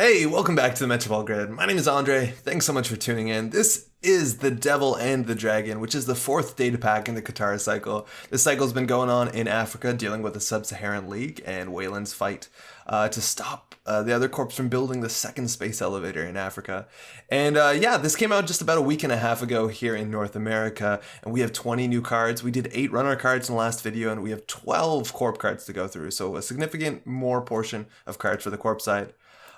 Hey, welcome back to the Metropole Grid. My name is Andre. Thanks so much for tuning in. This is The Devil and the Dragon, which is the fourth data pack in the Katara cycle. This cycle's been going on in Africa, dealing with the Sub-Saharan League and Weyland's fight to stop the other corps from building the second space elevator in Africa. And this came out just about a week and a half ago here in North America, and we have 20 new cards. We did 8 runner cards in the last video, and we have 12 corp cards to go through, so a significant more portion of cards for the corp side.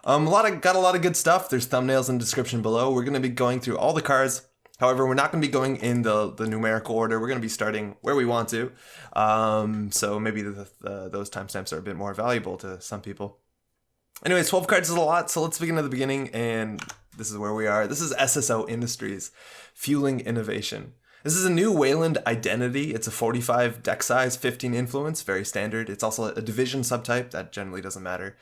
Got a lot of good stuff. There's thumbnails in the description below. We're going to be going through all the cards. However, we're not going to be going in the numerical order. We're going to be starting where we want to. So maybe those timestamps are a bit more valuable to some people. Anyways, 12 cards is a lot, so let's begin at the beginning, and this is where we are. This is SSO Industries, Fueling Innovation. This is a new Weyland identity. It's a 45 deck size, 15 influence, very standard. It's also a division subtype. That generally doesn't matter.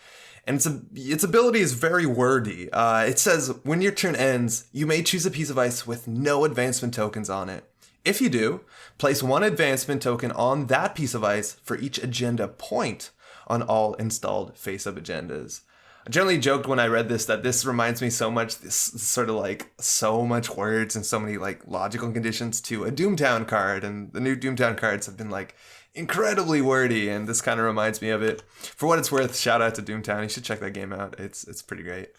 And its ability is very wordy. It says, when your turn ends, you may choose a piece of ice with no advancement tokens on it. If you do, place 1 advancement token on that piece of ice for each agenda point on all installed face-up agendas. I generally joked when I read this that this reminds me so much, this sort of like so much words and so many like logical conditions to a Doomtown card, and the new Doomtown cards have been like incredibly wordy, and this kind of reminds me of it. For what it's worth, shout out to Doomtown. You should check that game out. It's pretty great.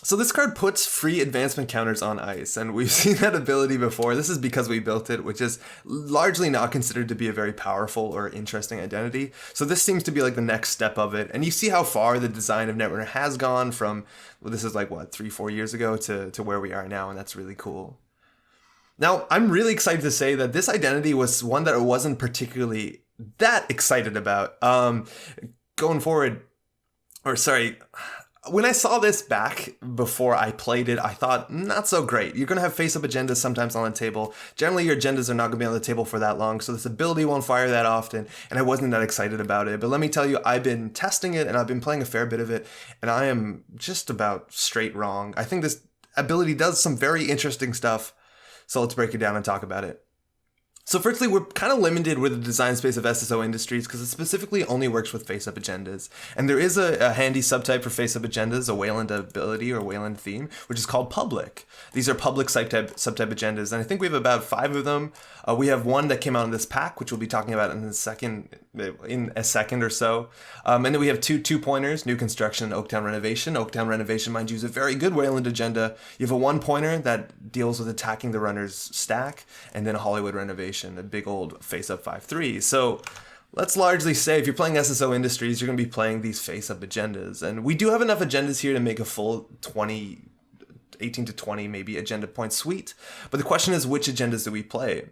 So this card puts free advancement counters on ice, and we've seen that ability before. This is because we built it, which is largely not considered to be a very powerful or interesting identity. So this seems to be like the next step of it. And you see how far the design of Netrunner has gone from, well, this is like what, 3-4 years ago to where we are now, and that's really cool. Now, I'm really excited to say that this identity was one that I wasn't particularly that excited about. Going forward, when I saw this back before I played it, I thought, not so great. You're going to have face-up agendas sometimes on the table. Generally, your agendas are not going to be on the table for that long, so this ability won't fire that often, and I wasn't that excited about it. But let me tell you, I've been testing it, and I've been playing a fair bit of it, and I am just about straight wrong. I think this ability does some very interesting stuff, so let's break it down and talk about it. So firstly, we're kind of limited with the design space of SSO Industries because it specifically only works with face-up agendas. And there is a handy subtype for face-up agendas, a Weyland ability or Weyland theme, which is called public. These are public subtype agendas, and I think we have about 5 of them. We have one that came out in this pack, which we'll be talking about in a second or so. And then we have 2 2-pointers, New Construction and Oaktown Renovation. Oaktown Renovation, mind you, is a very good Weyland agenda. You have a 1-pointer that deals with attacking the runner's stack, and then a Hollywood Renovation, a big old face-up 5-3. So let's largely say if you're playing SSO Industries, you're going to be playing these face-up agendas. And we do have enough agendas here to make a full 18 to 20 maybe agenda point suite. But the question is, which agendas do we play?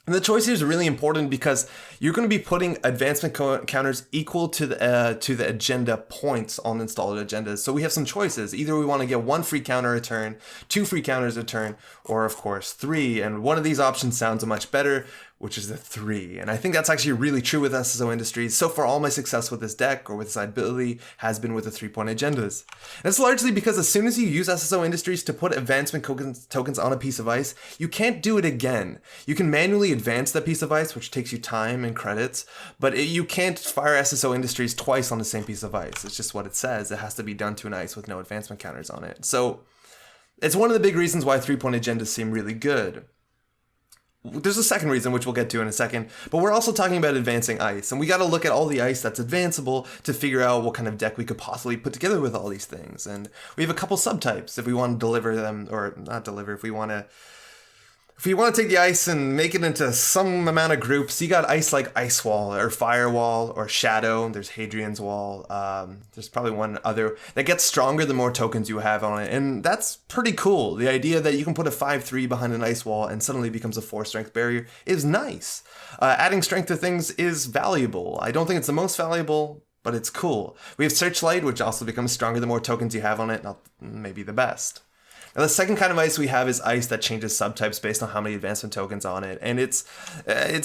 And the choice here is really important because you're going to be putting advancement counters equal to the agenda points on installed agendas. So we have some choices. Either we want to get 1 free counter a turn, 2 free counters a turn, or of course 3. And one of these options sounds much better, which is the 3. And I think that's actually really true with SSO Industries. So far, all my success with this deck or with this ability has been with the 3-point agendas. And it's largely because as soon as you use SSO Industries to put advancement tokens on a piece of ice, you can't do it again. You can manually advance that piece of ice, which takes you time and credits, but you can't fire SSO Industries twice on the same piece of ice. It's just what it says. It has to be done to an ice with no advancement counters on it. So it's one of the big reasons why 3-point agendas seem really good. There's a second reason, which we'll get to in a second, but we're also talking about advancing ice, and we got to look at all the ice that's advanceable to figure out what kind of deck we could possibly put together with all these things. And we have a couple subtypes if we want to deliver them, or not deliver, if we want to take the ice and make it into some amount of groups. You got ice like Ice Wall or Firewall or Shadow. There's Hadrian's Wall. There's probably one other that gets stronger the more tokens you have on it. And that's pretty cool. The idea that you can put a 5-3 behind an Ice Wall and suddenly becomes a 4-strength barrier is nice. Adding strength to things is valuable. I don't think it's the most valuable, but it's cool. We have Searchlight, which also becomes stronger the more tokens you have on it. Not maybe the best. Now the second kind of ice we have is ice that changes subtypes based on how many advancement tokens on it, and it's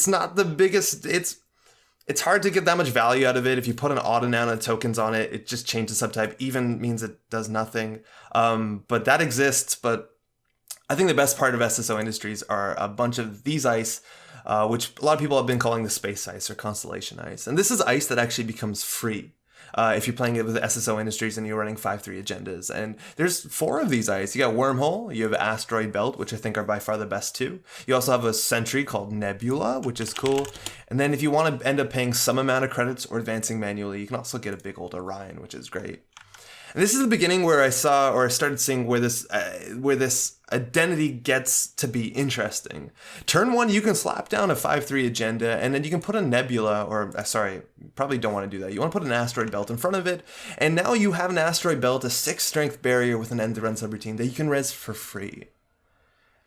not the biggest. It's hard to get that much value out of it. If you put an odd amount of tokens on it, it just changes subtype. Even means it does nothing. But that exists. But I think the best part of SSO Industries are a bunch of these ice, which a lot of people have been calling the space ice or constellation ice, and this is ice that actually becomes free. if you're playing it with SSO Industries and you're running 5-3 agendas. And there's 4 of these ice. You got Wormhole, you have Asteroid Belt, which I think are by far the best 2. You also have a Sentry called Nebula, which is cool. And then if you want to end up paying some amount of credits or advancing manually, you can also get a big old Orion, which is great. And this is the beginning where I started seeing where this identity gets to be interesting. Turn 1, you can slap down a 5-3 agenda, and then you can put a Nebula, or sorry, probably don't want to do that. You want to put an Asteroid Belt in front of it, and now you have an Asteroid Belt, a 6 strength barrier with an end-to-run subroutine that you can res for free.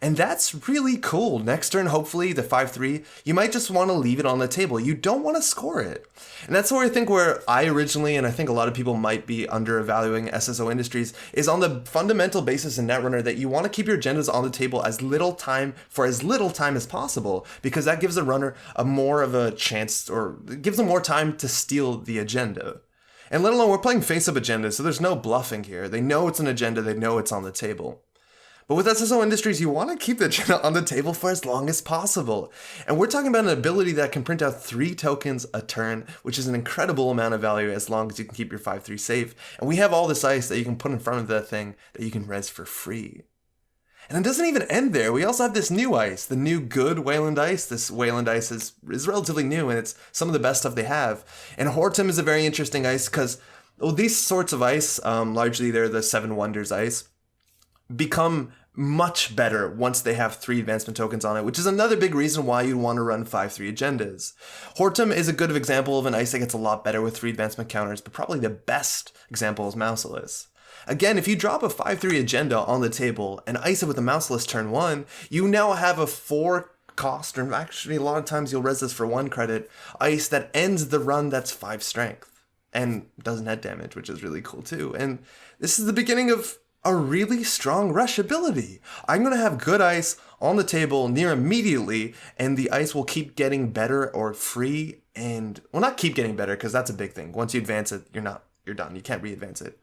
And that's really cool. Next turn, hopefully, the 5-3, you might just want to leave it on the table. You don't want to score it. And that's where I think where I originally, and I think a lot of people might be under-evaluating SSO Industries, is on the fundamental basis in Netrunner that you want to keep your agendas on the table as little time as possible, because that gives the runner a more of a chance, or gives them more time to steal the agenda. And let alone, we're playing face-up agendas, so there's no bluffing here. They know it's an agenda, they know it's on the table. But with SSO Industries, you want to keep the agenda on the table for as long as possible. And we're talking about an ability that can print out 3 tokens a turn, which is an incredible amount of value as long as you can keep your 5-3 safe. And we have all this ice that you can put in front of that thing that you can res for free. And it doesn't even end there. We also have this new ice, the new good Weyland ice. This Weyland ice is relatively new, and it's some of the best stuff they have. And Hortum is a very interesting ice because, well, these sorts of ice, largely they're the 7 Wonders ice, become much better once they have 3 advancement tokens on it, which is another big reason why you'd want to run 5-3 agendas. Hortum is a good example of an ice that gets a lot better with 3 advancement counters, but probably the best example is Mouseless. Again, if you drop a 5-3 agenda on the table and ice it with a Mouseless turn 1, you now have a 4 cost, or actually a lot of times you'll res this for 1 credit, ice that ends the run that's 5 strength and doesn't net damage, which is really cool too. And this is the beginning of a really strong rush ability. I'm going to have good ice on the table near immediately, and the ice will keep getting better or free, and, well, not keep getting better, because that's a big thing. Once you advance it, you're done. You can't re-advance it.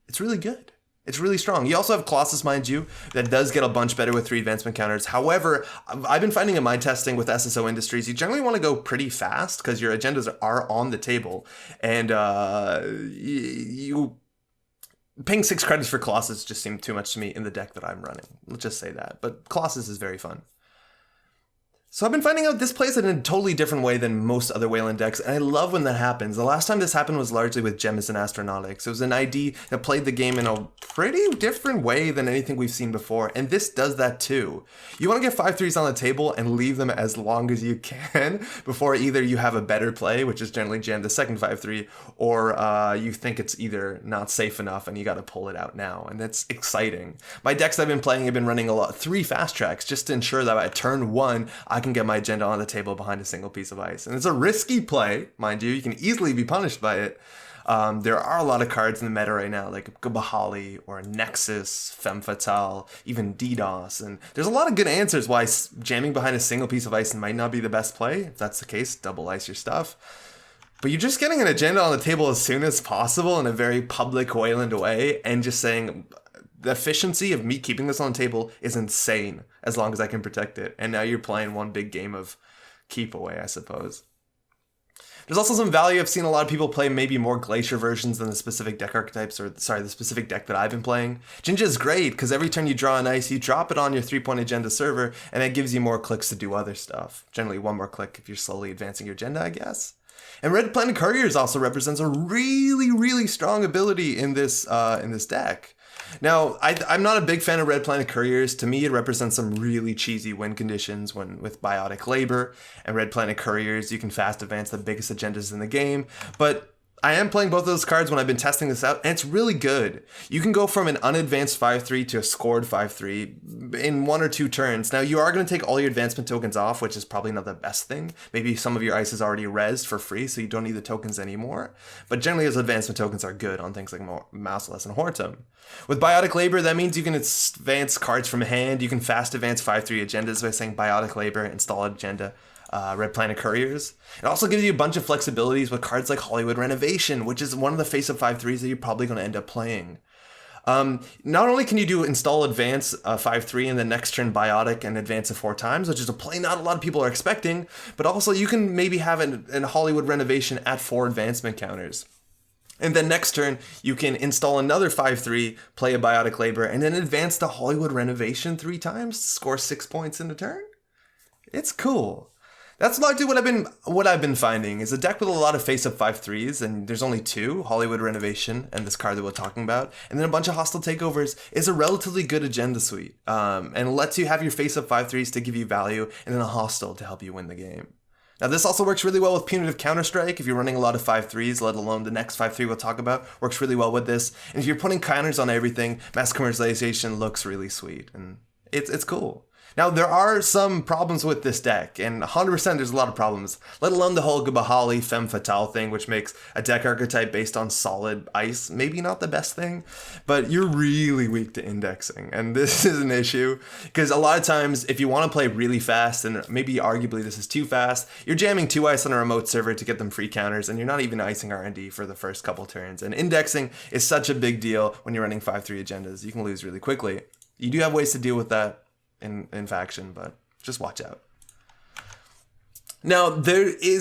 It's really good. It's really strong. You also have Colossus, mind you, that does get a bunch better with 3 advancement counters. However, I've been finding in my testing with SSO Industries, you generally want to go pretty fast, because your agendas are on the table, and paying 6 credits for Colossus just seemed too much to me in the deck that I'm running. Let's just say that. But Colossus is very fun. So I've been finding out this plays in a totally different way than most other Weyland decks, and I love when that happens. The last time this happened was largely with Gems and Astronautics. It was an ID that played the game in a pretty different way than anything we've seen before, and this does that too. You want to get 5-3s on the table and leave them as long as you can before either you have a better play, which is generally jam the second 5-3, or you think it's either not safe enough and you got to pull it out now, and that's exciting. My decks I've been playing have been running 3 fast tracks just to ensure that by turn 1, I can get my agenda on the table behind a single piece of ice. And it's a risky play, mind you. You can easily be punished by it. There are a lot of cards in the meta right now, like Bahali or Nexus, Femme Fatale, even DDoS. And there's a lot of good answers why jamming behind a single piece of ice might not be the best play. If that's the case, double ice your stuff. But you're just getting an agenda on the table as soon as possible in a very public Weyland way, and just saying, the efficiency of me keeping this on the table is insane as long as I can protect it. And now you're playing one big game of keep away, I suppose. There's also some value. I've seen a lot of people play maybe more Glacier versions than the specific deck archetypes, or the specific deck that I've been playing. Jinja is great because every turn you draw an ice, you drop it on your 3-point agenda server, and it gives you more clicks to do other stuff. Generally 1 more click if you're slowly advancing your agenda, I guess. And Red Planet Couriers also represents a really, really strong ability in this deck. Now, I'm not a big fan of Red Planet Couriers. To me, it represents some really cheesy win conditions with Biotic Labor and Red Planet Couriers. You can fast advance the biggest agendas in the game, but I am playing both of those cards when I've been testing this out, and it's really good. You can go from an unadvanced 5-3 to a scored 5-3 in 1 or 2 turns. Now, you are going to take all your advancement tokens off, which is probably not the best thing. Maybe some of your ice is already rezzed for free, so you don't need the tokens anymore. But generally, those advancement tokens are good on things like Mouseless and Hortum. With Biotic Labor, that means you can advance cards from hand. You can fast advance 5-3 agendas by saying Biotic Labor, install agenda. Red Planet Couriers. It also gives you a bunch of flexibilities with cards like Hollywood Renovation, which is one of the face-up 5-3s that you're probably going to end up playing. Not only can you do install advance 5-3 and then next turn Biotic and advance it 4 times, which is a play not a lot of people are expecting, but also you can maybe have a Hollywood Renovation at 4 advancement counters. And then next turn, you can install another 5/3, play a Biotic Labor, and then advance the Hollywood Renovation 3 times, score 6 points in a turn. It's cool. That's largely what I've been finding is a deck with a lot of face-up 5/3s, and there's only 2, Hollywood Renovation and this card that we're talking about, and then a bunch of hostile takeovers is a relatively good agenda suite, and lets you have your face-up 5/3s to give you value, and then a hostile to help you win the game. Now this also works really well with Punitive Counterstrike. If you're running a lot of 5/3s, let alone the next 5/3 we'll talk about, works really well with this. And if you're putting counters on everything, mass commercialization looks really sweet, and it's cool. Now, there are some problems with this deck, and 100% there's a lot of problems, let alone the whole Gabahali Femme Fatale thing, which makes a deck archetype based on solid ice maybe not the best thing, but you're really weak to indexing, and this is an issue, because a lot of times, if you want to play really fast, and maybe arguably this is too fast, you're jamming 2 ice on a remote server to get them free counters, and you're not even icing R&D for the first couple turns, and indexing is such a big deal when you're running 5/3 agendas. You can lose really quickly. You do have ways to deal with that in faction, but just watch out. Now,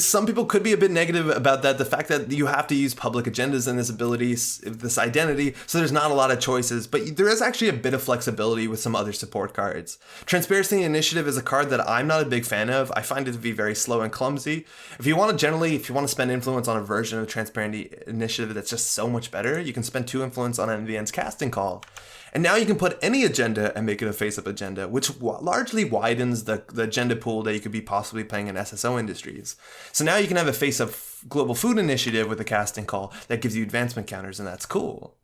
some people could be a bit negative about that, the fact that you have to use public agendas in this ability, this identity, so there's not a lot of choices, but there is actually a bit of flexibility with some other support cards. Transparency Initiative is a card that I'm not a big fan of. I find it to be very slow and clumsy. If you want to spend influence on a version of Transparency Initiative that's just so much better, you can spend 2 influence on NVN's Casting Call. And now you can put any agenda and make it a face-up agenda, which largely widens the agenda pool that you could be possibly playing in SSO Industries. So now you can have a face-up Global Food Initiative with a casting call that gives you advancement counters, and that's cool.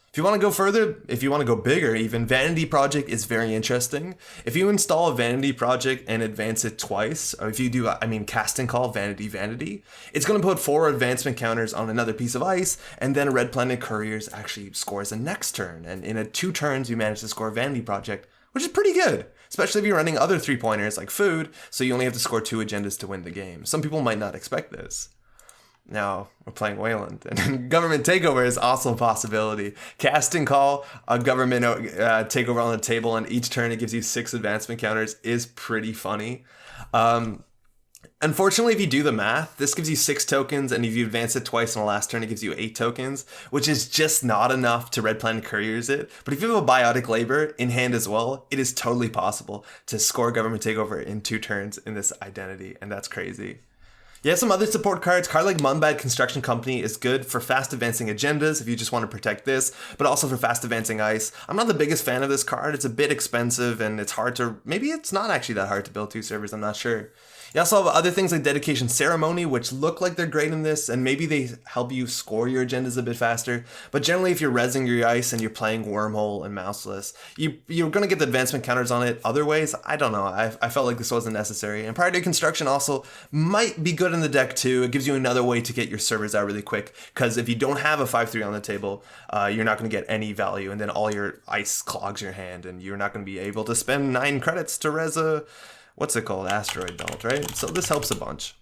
If you want to go further, if you want to go bigger even, Vanity Project is very interesting. If you install a Vanity Project and advance it twice, or if you do, casting call Vanity, it's going to put 4 advancement counters on another piece of ice, and then Red Planet Couriers actually scores the next turn. And in 2 turns, you manage to score Vanity Project, which is pretty good, especially if you're running other 3-pointers like food, so you only have to score 2 agendas to win the game. Some people might not expect this. Now, we're playing Weyland, and government takeover is also a possibility. Casting call, a government takeover on the table, and each turn it gives you 6 advancement counters is pretty funny. Unfortunately, if you do the math, this gives you 6 tokens, and if you advance it twice on the last turn, it gives you 8 tokens, which is just not enough to Red Planet Couriers it. But if you have a Biotic Labor in hand as well, it is totally possible to score government takeover in 2 turns in this identity, and that's crazy. You have some other support cards. Card like Munbad Construction Company is good for fast advancing agendas if you just want to protect this, but also for fast advancing ice. I'm not the biggest fan of this card. It's a bit expensive and it's hard to, maybe it's not actually that hard to build 2 servers, I'm not sure. You also have other things like Dedication Ceremony, which look like they're great in this, and maybe they help you score your agendas a bit faster. But generally, if you're rezzing your ice and you're playing Wormhole and Mouseless, you're going to get the advancement counters on it other ways. I don't know. I felt like this wasn't necessary. And Priority Construction also might be good in the deck too. It gives you another way to get your servers out really quick, because if you don't have a 5/3 on the table, you're not going to get any value, and then all your ice clogs your hand, and you're not going to be able to spend 9 credits to res a... what's it called? Asteroid Belt, right? So this helps a bunch.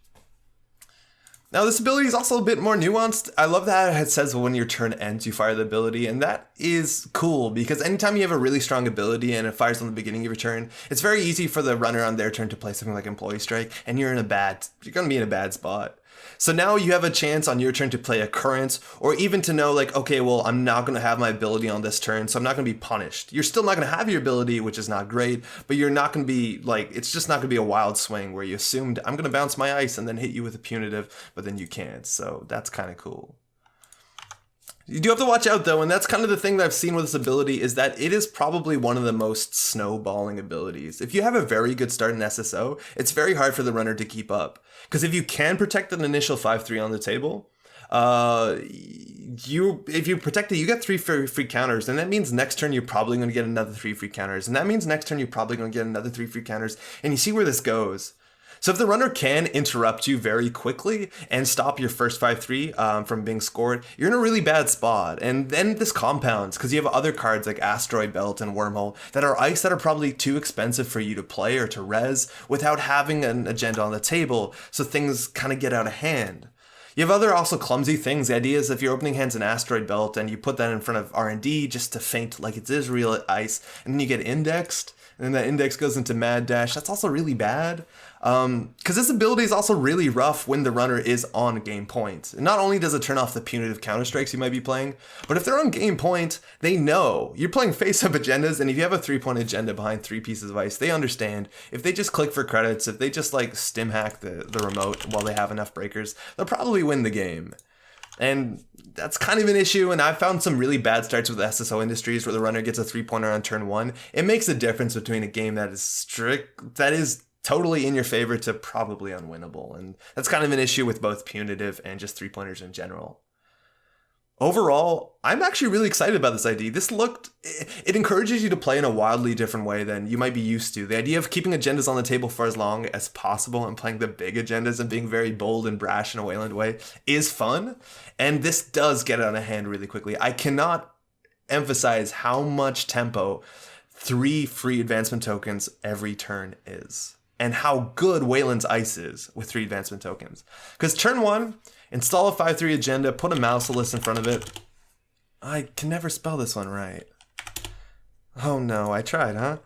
Now this ability is also a bit more nuanced. I love that it says when your turn ends, you fire the ability, and that is cool because anytime you have a really strong ability and it fires on the beginning of your turn, it's very easy for the runner on their turn to play something like Employee Strike, and you're gonna be in a bad spot. So now you have a chance on your turn to play Occurrence, or even to know like, okay, well, I'm not going to have my ability on this turn, so I'm not going to be punished. You're still not going to have your ability, which is not great, but you're not going to be like, it's just not going to be a wild swing where you assumed I'm going to bounce my ice and then hit you with a punitive, but then you can't. So that's kind of cool. You do have to watch out though, and that's kind of the thing that I've seen with this ability, is that it is probably one of the most snowballing abilities. If you have a very good start in SSO, it's very hard for the runner to keep up. Because if you can protect an initial 5/3 on the table, if you protect it, you get 3 free counters, and that means next turn you're probably going to get another 3 free counters, and that means next turn you're probably going to get another 3 free counters, and you see where this goes. So if the runner can interrupt you very quickly and stop your first 5/3 from being scored, you're in a really bad spot. And then this compounds, because you have other cards like Asteroid Belt and Wormhole that are ice that are probably too expensive for you to play or to res without having an agenda on the table, so things kind of get out of hand. You have other also clumsy things. The idea is if your opening hand's an Asteroid Belt and you put that in front of R&D just to feint like it is real ice, and then you get indexed, and then that index goes into Mad Dash, that's also really bad. Because this ability is also really rough when the runner is on game point. Not only does it turn off the punitive counter strikes you might be playing, but if they're on game point, they know you're playing face-up agendas, and if you have a 3-point agenda behind 3 pieces of ice, they understand if they just click for credits, if they just like stim hack the remote while they have enough breakers, they'll probably win the game. And that's kind of an issue, and I've found some really bad starts with SSO Industries where the runner gets a 3-pointer on turn 1. It makes a difference between a game that is strict, that is totally in your favor, to probably unwinnable. And that's kind of an issue with both punitive and just 3-pointers in general. Overall, I'm actually really excited about this idea. It encourages you to play in a wildly different way than you might be used to. The idea of keeping agendas on the table for as long as possible and playing the big agendas and being very bold and brash in a Weyland way is fun. And this does get out of hand really quickly. I cannot emphasize how much tempo 3 free advancement tokens every turn is, and how good Weyland's ice is with 3 advancement tokens. Because turn 1, install a 5-3 agenda, put a Mouseless in front of it. I can never spell this one right. Oh no, I tried, huh?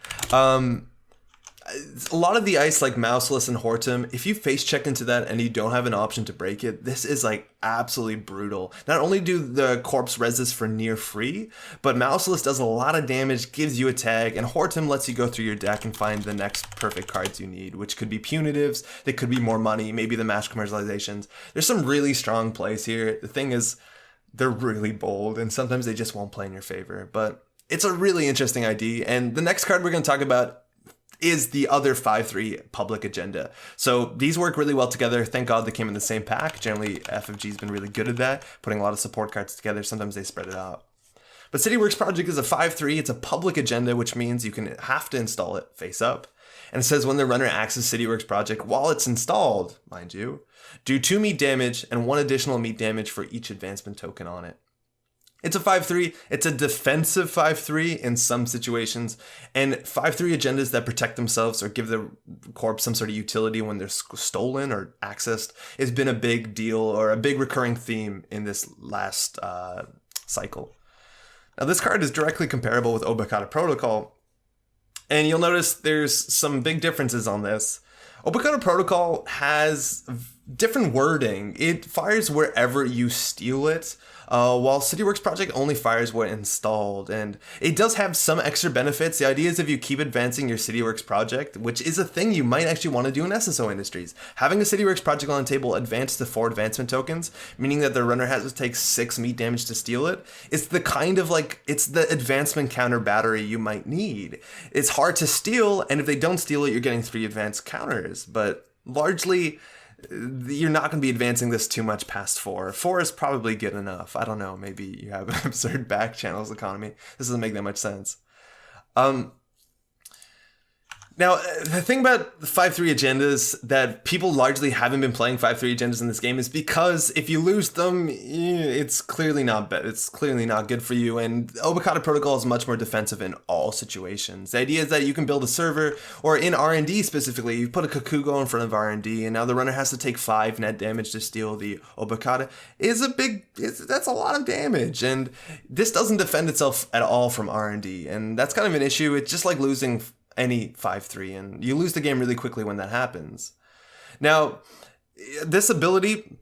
A lot of the ice like Mouseless and Hortum, if you face check into that and you don't have an option to break it, this is like absolutely brutal. Not only do the corpse resist for near free, but Mouseless does a lot of damage, gives you a tag, and Hortum lets you go through your deck and find the next perfect cards you need, which could be punitives, they could be more money, maybe the match commercializations. There's some really strong plays here. The thing is, they're really bold, and sometimes they just won't play in your favor, but it's a really interesting ID. And the next card we're going to talk about is the other 5-3 public agenda. So these work really well together. Thank God they came in the same pack. Generally, FFG's been really good at that, putting a lot of support cards together. Sometimes they spread it out. But CityWorks Project is a 5-3. It's a public agenda, which means you can have to install it face up. And it says when the runner accesses CityWorks Project while it's installed, mind you, do 2 meat damage and 1 additional meat damage for each advancement token on it. It's a 5-3. It's a defensive 5-3 in some situations, and 5-3 agendas that protect themselves or give the corpse some sort of utility when they're stolen or accessed has been a big deal or a big recurring theme in this last cycle. Now, this card is directly comparable with Obokata Protocol, and you'll notice there's some big differences on this. Obokata Protocol has different wording. It fires wherever you steal it, while CityWorks Project only fires when installed. And it does have some extra benefits. The idea is if you keep advancing your CityWorks Project, which is a thing you might actually want to do in SSO Industries, having a CityWorks Project on the table advance to 4 advancement tokens, meaning that the runner has to take 6 meat damage to steal it, it's the kind of like, it's the advancement counter battery you might need. It's hard to steal, and if they don't steal it, you're getting 3 advanced counters, but largely, you're not going to be advancing this too much past 4. 4 is probably good enough. I don't know. Maybe you have an absurd back channels economy. This doesn't make that much sense. Now, the thing about the 5-3 agendas that people largely haven't been playing 5-3 agendas in this game is because if you lose them, it's clearly not it's clearly not good for you. And Obokata Protocol is much more defensive in all situations. The idea is that you can build a server, or in R&D specifically, you put a Kakugo in front of R&D, and now the runner has to take 5 net damage to steal the Obokata. That's a lot of damage, and this doesn't defend itself at all from R&D, and that's kind of an issue. It's just like losing any 5-3, and you lose the game really quickly when that happens. Now, this ability,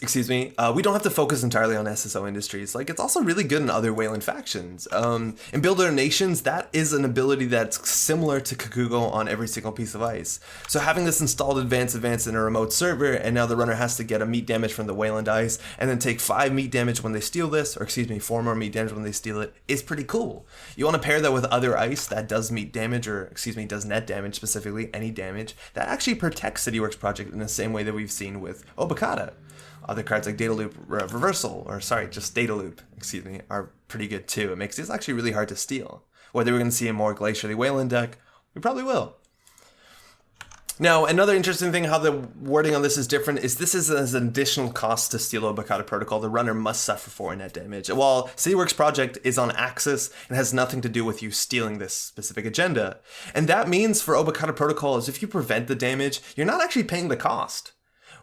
we don't have to focus entirely on SSO Industries. Like, it's also really good in other Weyland factions. In Builder Nations, that is an ability that's similar to Kakugo on every single piece of ice. So having this installed advance in a remote server, and now the runner has to get a meat damage from the Weyland ice, and then take 5 meat damage when they steal this, or 4 more meat damage when they steal it, is pretty cool. You want to pair that with other ice that does meat damage, or does net damage specifically, any damage, that actually protects CityWorks Project in the same way that we've seen with Obokata. Other cards like Data Loop Data Loop, are pretty good too. It makes this actually really hard to steal. Whether we're going to see a more glacially Weyland deck, we probably will. Now, another interesting thing how the wording on this is different is this is as an additional cost to steal Obokata Protocol. The runner must suffer 4 net damage, while CityWorks Project is on Axis and has nothing to do with you stealing this specific agenda. And that means for Obokata Protocol is if you prevent the damage, you're not actually paying the cost.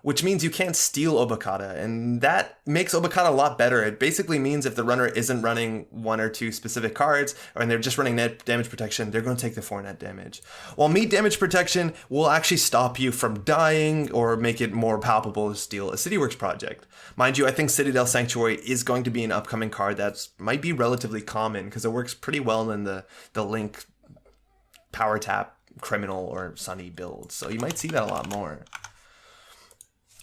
which means you can't steal Obokata, and that makes Obokata a lot better. It basically means if the runner isn't running one or two specific cards, and they're just running net damage protection, they're going to take the 4 net damage. While meat damage protection will actually stop you from dying or make it more palpable to steal a CityWorks project. Mind you, I think Citadel Sanctuary is going to be an upcoming card that might be relatively common because it works pretty well in the Link Power Tap Criminal or Sunny builds, so you might see that a lot more.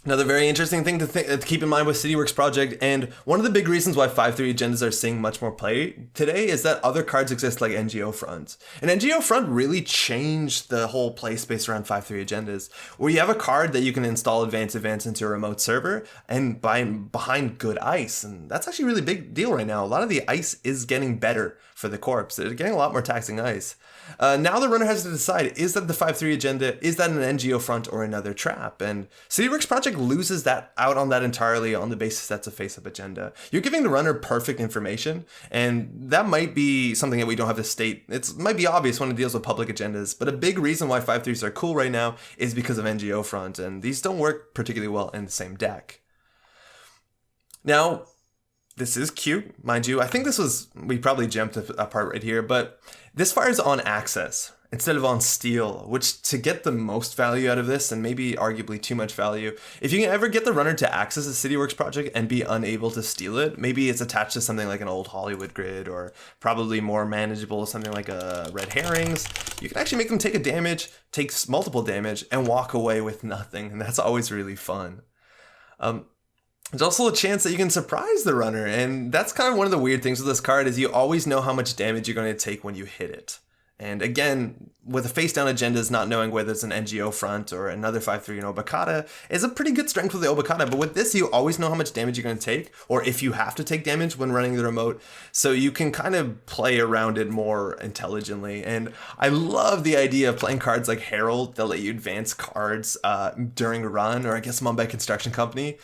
Another very interesting thing to keep in mind with CityWorks Project, and one of the big reasons why 5/3 agendas are seeing much more play today, is that other cards exist like NGO Front. And NGO Front really changed the whole play space around 5/3 agendas, where you have a card that you can install advance into a remote server and behind good ice. And that's actually a really big deal right now. A lot of the ice is getting better for the corpse. They're getting a lot more taxing ice. Now the runner has to decide, is that the 5/3 agenda, is that an NGO Front or another trap? And CityWorks Project loses that out on that entirely on the basis that's a face-up agenda. You're giving the runner perfect information, and that might be something that we don't have to state. It might be obvious when it deals with public agendas, but a big reason why 5/3s are cool right now is because of NGO Front, and these don't work particularly well in the same deck. Now, this is cute, mind you. I think we probably jumped a part right here, but this fires on access instead of on steal, which to get the most value out of this, and maybe arguably too much value, if you can ever get the runner to access a CityWorks project and be unable to steal it, maybe it's attached to something like an old Hollywood grid, or probably more manageable, something like a red herrings, you can actually make them take multiple damage and walk away with nothing, and that's always really fun. There's also a chance that you can surprise the runner, and that's kind of one of the weird things with this card, is you always know how much damage you're going to take when you hit it. And again, with the face-down agendas, not knowing whether it's an NGO Front or another 5/3 and Obokata is a pretty good strength with the Obokata, but with this, you always know how much damage you're going to take, or if you have to take damage when running the remote, so you can kind of play around it more intelligently. And I love the idea of playing cards like Herald that let you advance cards during a run, or I guess Mumbai Construction Company.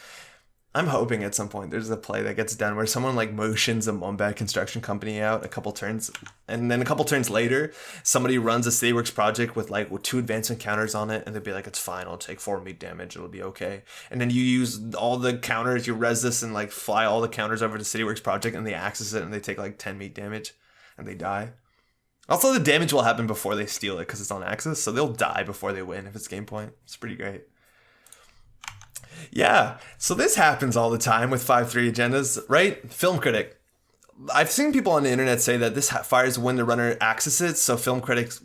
I'm hoping at some point there's a play that gets done where someone like motions a Mumbai Construction Company out a couple turns, and then a couple turns later, somebody runs a CityWorks project with 2 advancement counters on it, and they'll be like, it's fine, I'll take 4 meat damage, it'll be okay. And then you use all the counters, you res this and fly all the counters over to CityWorks project, and they access it and they take 10 meat damage and they die. Also, the damage will happen before they steal it because it's on axis, so they'll die before they win if it's game point. It's pretty great. Yeah, so this happens all the time with 5/3 agendas, right? Film Critic. I've seen people on the internet say that this fires when the runner accesses it, so Film Critics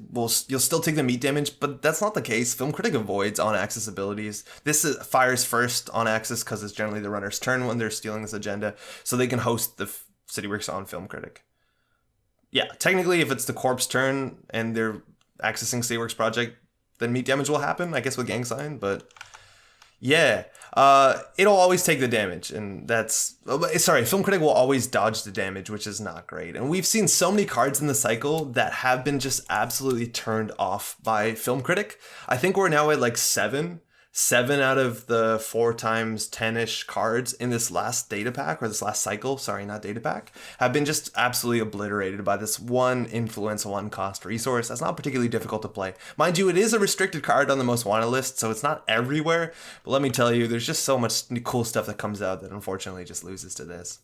you'll still take the meat damage, but that's not the case. Film Critic avoids on-axis abilities. This fires first on axis because it's generally the runner's turn when they're stealing this agenda, so they can host the CityWorks on Film Critic. Yeah, technically, if it's the corpse turn and they're accessing CityWorks project, then meat damage will happen, I guess, with Gang Sign, but yeah. It'll always take the damage, and Film Critic will always dodge the damage, which is not great. And we've seen so many cards in the cycle that have been just absolutely turned off by Film Critic. I think we're now at 7 out of the 4 times 10-ish cards in this last data pack, or this last cycle, sorry, not data pack, have been just absolutely obliterated by this one influence, one cost resource. That's not particularly difficult to play. Mind you, it is a restricted card on the most wanted list, so it's not everywhere, but let me tell you, there's just so much cool stuff that comes out that unfortunately just loses to this.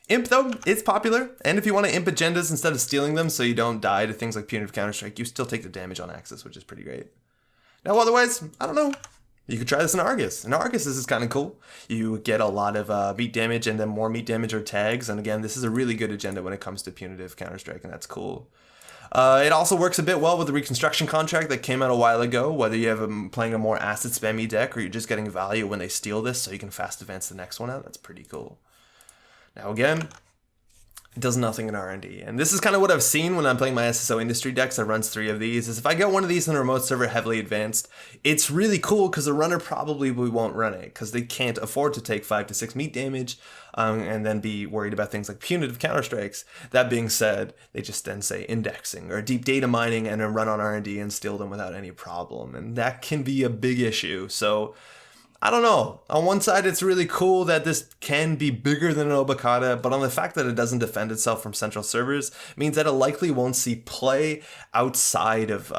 Imp, though, is popular, and if you want to imp agendas instead of stealing them so you don't die to things like Punitive Counter-Strike, you still take the damage on axis, which is pretty great. Now, otherwise, I don't know. You could try this in Argus. In Argus, this is kind of cool. You get a lot of meat damage and then more meat damage or tags. And again, this is a really good agenda when it comes to Punitive Counter-Strike, and that's cool. It also works a bit well with the Reconstruction contract that came out a while ago, whether you have playing a more acid spammy deck or you're just getting value when they steal this so you can fast advance the next one out. That's pretty cool. Now again, it does nothing in R&D. And this is kind of what I've seen when I'm playing my SSO industry decks that runs 3 of these, is if I get one of these in a remote server heavily advanced, it's really cool because the runner probably won't run it because they can't afford to take 5 to 6 meat damage and then be worried about things like punitive counter-strikes. That being said, they just then say indexing or deep data mining and then run on R&D and steal them without any problem. And that can be a big issue. So I don't know. On one side, it's really cool that this can be bigger than an Obokata, but on the fact that it doesn't defend itself from central servers means that it likely won't see play outside of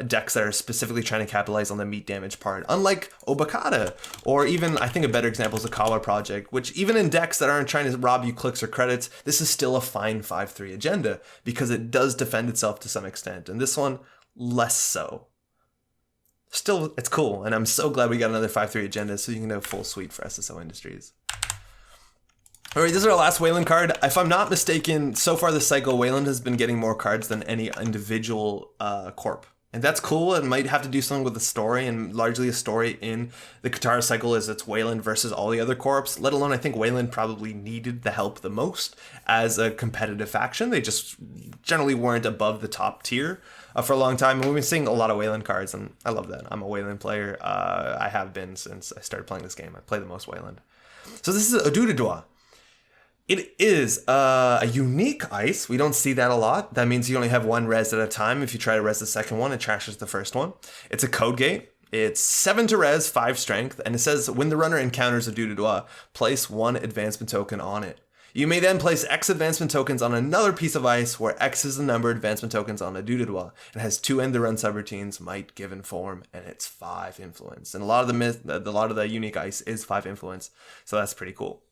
decks that are specifically trying to capitalize on the meat damage part, unlike Obokata, or even, I think a better example is the Kawa Project, which even in decks that aren't trying to rob you clicks or credits, this is still a fine 5-3 agenda, because it does defend itself to some extent, and this one, less so. Still, it's cool, and I'm so glad we got another 5-3 agenda so you can have full suite for SSO Industries. Alright, this is our last Weyland card. If I'm not mistaken, so far this cycle, Weyland has been getting more cards than any individual corp. And that's cool. It might have to do something with the story, and largely a story in the Katara cycle is it's Weyland versus all the other corps, let alone I think Weyland probably needed the help the most as a competitive faction. They just generally weren't above the top tier for a long time, and we've been seeing a lot of Weyland cards, and I love that. I'm a Weyland player. I have been since I started playing this game. I play the most Weyland. So this is Oduduwa. It is a unique ice. We don't see that a lot. That means you only have one res at a time. If you try to res the second one, it trashes the first one. It's a code gate. It's 7 to res, 5 strength, and it says when the runner encounters Oduduwa, place 1 advancement token on it. You may then place X advancement tokens on another piece of ice where X is the number of advancement tokens on Oduduwa. It has 2 end the run subroutines, might, given form, and it's 5 influence. And a lot of the unique ice is 5 influence, so that's pretty cool.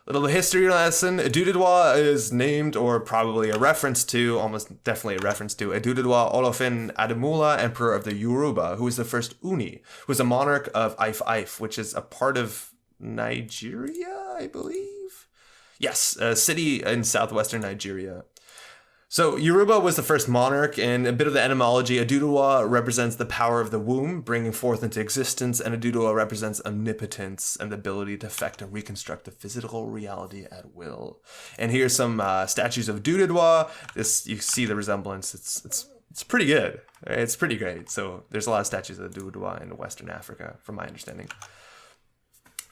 Little history lesson. Oduduwa is named, or probably a reference to, almost definitely a reference to, Oduduwa Olofin Ademola, Emperor of the Yoruba, who was the first Uni, who was a monarch of Ife, which is a part of Nigeria, I believe? Yes, a city in southwestern Nigeria. So Yoruba was the first monarch, and a bit of the etymology. Oduduwa represents the power of the womb, bringing forth into existence, and Oduduwa represents omnipotence and the ability to affect and reconstruct the physical reality at will. And here's some statues of Oduduwa. This, you see the resemblance. It's pretty good. It's pretty great. So there's a lot of statues of Oduduwa in Western Africa, from my understanding.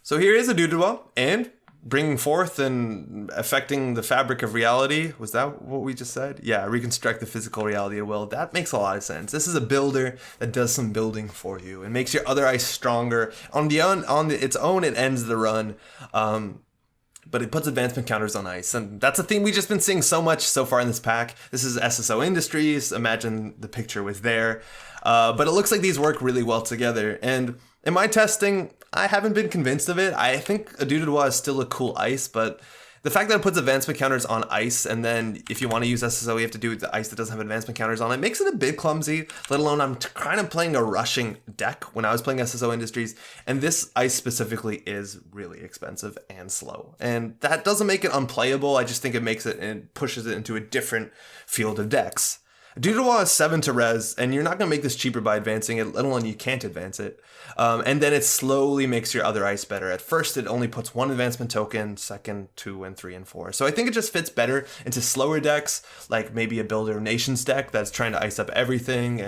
So here is Oduduwa, and bringing forth and affecting the fabric of reality. Was that what we just said? Yeah, reconstruct the physical reality at will. That makes a lot of sense. This is a builder that does some building for you and makes your other ice stronger. On its own, it ends the run, but it puts advancement counters on ice. And that's a theme we've just been seeing so much so far in this pack. This is SSO Industries. Imagine the picture was there. But it looks like these work really well together. And in my testing, I haven't been convinced of it. I think Oduduwa is still a cool ice, but the fact that it puts advancement counters on ice, and then if you want to use SSO, you have to do the ice that doesn't have advancement counters on it, makes it a bit clumsy, let alone I'm kind of playing a rushing deck when I was playing SSO Industries, and this ice specifically is really expensive and slow. And that doesn't make it unplayable, I just think it makes it and pushes it into a different field of decks. Oduduwa is 7 to res, and you're not going to make this cheaper by advancing it, let alone you can't advance it. And then it slowly makes your other ice better. At first, it only puts 1 advancement token, second, 2, and 3, and 4. So I think it just fits better into slower decks, like maybe a Builder of Nations deck that's trying to ice up everything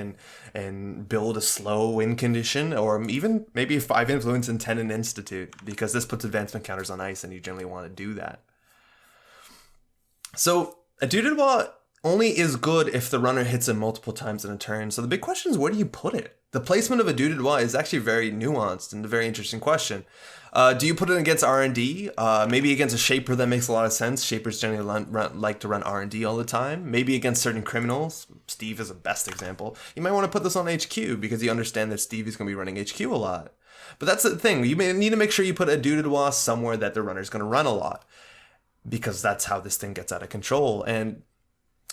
and build a slow win condition, or even maybe 5 influence and 10 in Institute, because this puts advancement counters on ice, and you generally want to do that. So Oduduwa only is good if the runner hits it multiple times in a turn. So the big question is, where do you put it? The placement of Oduduwa is actually very nuanced and a very interesting question. Do you put it against R&D? Maybe against a Shaper that makes a lot of sense. Shapers generally like to run R&D all the time. Maybe against certain criminals. Steve is the best example. You might want to put this on HQ because you understand that Steve is going to be running HQ a lot. But that's the thing. You may need to make sure you put Oduduwa somewhere that the runner is going to run a lot, because that's how this thing gets out of control. And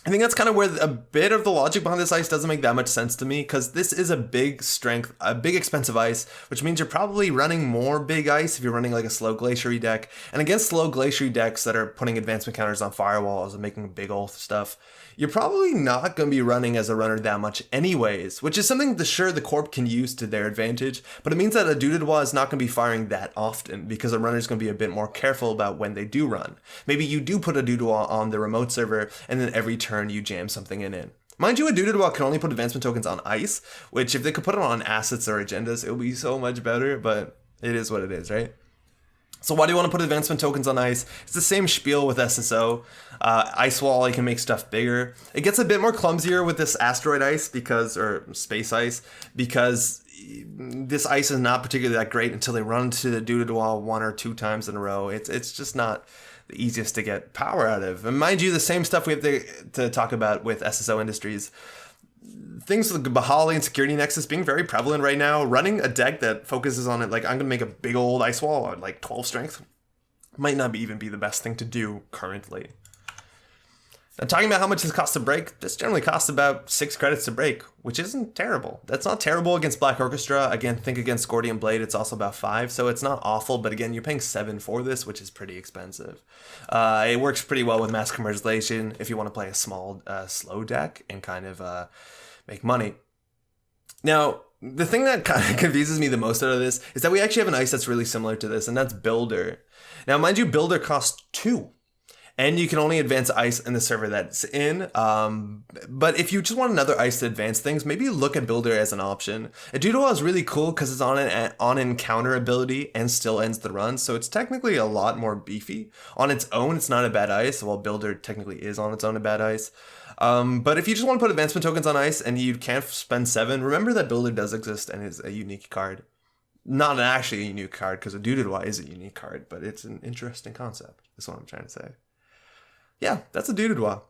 I think that's kind of where a bit of the logic behind this ice doesn't make that much sense to me, because this is a big strength, a big expensive ice, which means you're probably running more big ice if you're running like a slow glaciary deck. And against slow glaciary decks that are putting advancement counters on firewalls and making big old stuff, you're probably not going to be running as a runner that much anyways, which is something the Corp can use to their advantage, but it means that Oduduwa is not going to be firing that often, because a runner is going to be a bit more careful about when they do run. Maybe you do put Oduduwa on the remote server, and then every turn you jam something in. Mind you, Oduduwa can only put advancement tokens on ice, which if they could put it on assets or agendas, it would be so much better, but it is what it is, right? So why do you want to put advancement tokens on ice? It's the same spiel with SSO. Ice Wall, you can make stuff bigger. It gets a bit more clumsier with this asteroid ice or space ice, because this ice is not particularly that great until they run to the Oduduwa 1 or 2 times in a row. It's just not the easiest to get power out of. And mind you, the same stuff we have to talk about with SSO Industries. Things like Bahali and Security Nexus being very prevalent right now. Running a deck that focuses on it, like I'm going to make a big old ice wall at like 12 strength, might not even be the best thing to do currently. Now, talking about how much this costs to break, this generally costs about 6 credits to break, which isn't terrible. That's not terrible against Black Orchestra. Again, think against Gordian Blade, it's also about 5, so it's not awful, but again, you're paying 7 for this, which is pretty expensive. It works pretty well with mass commercialization if you want to play a small, slow deck and kind of make money. Now, the thing that kind of confuses me the most out of this is that we actually have an ice that's really similar to this, and that's Builder. Now, mind you, Builder costs 2. And you can only advance ice in the server that's in. But if you just want another ice to advance things, maybe look at Builder as an option. Oduduwa is really cool because it's on encounter ability and still ends the run. So it's technically a lot more beefy. On its own, it's not a bad ice. While Builder technically is on its own a bad ice. But if you just want to put advancement tokens on ice and you can't spend 7, remember that Builder does exist and is a unique card. Not actually a unique card because Oduduwa is a unique card, but it's an interesting concept. That's what I'm trying to say. Yeah, that's a Oduduwa.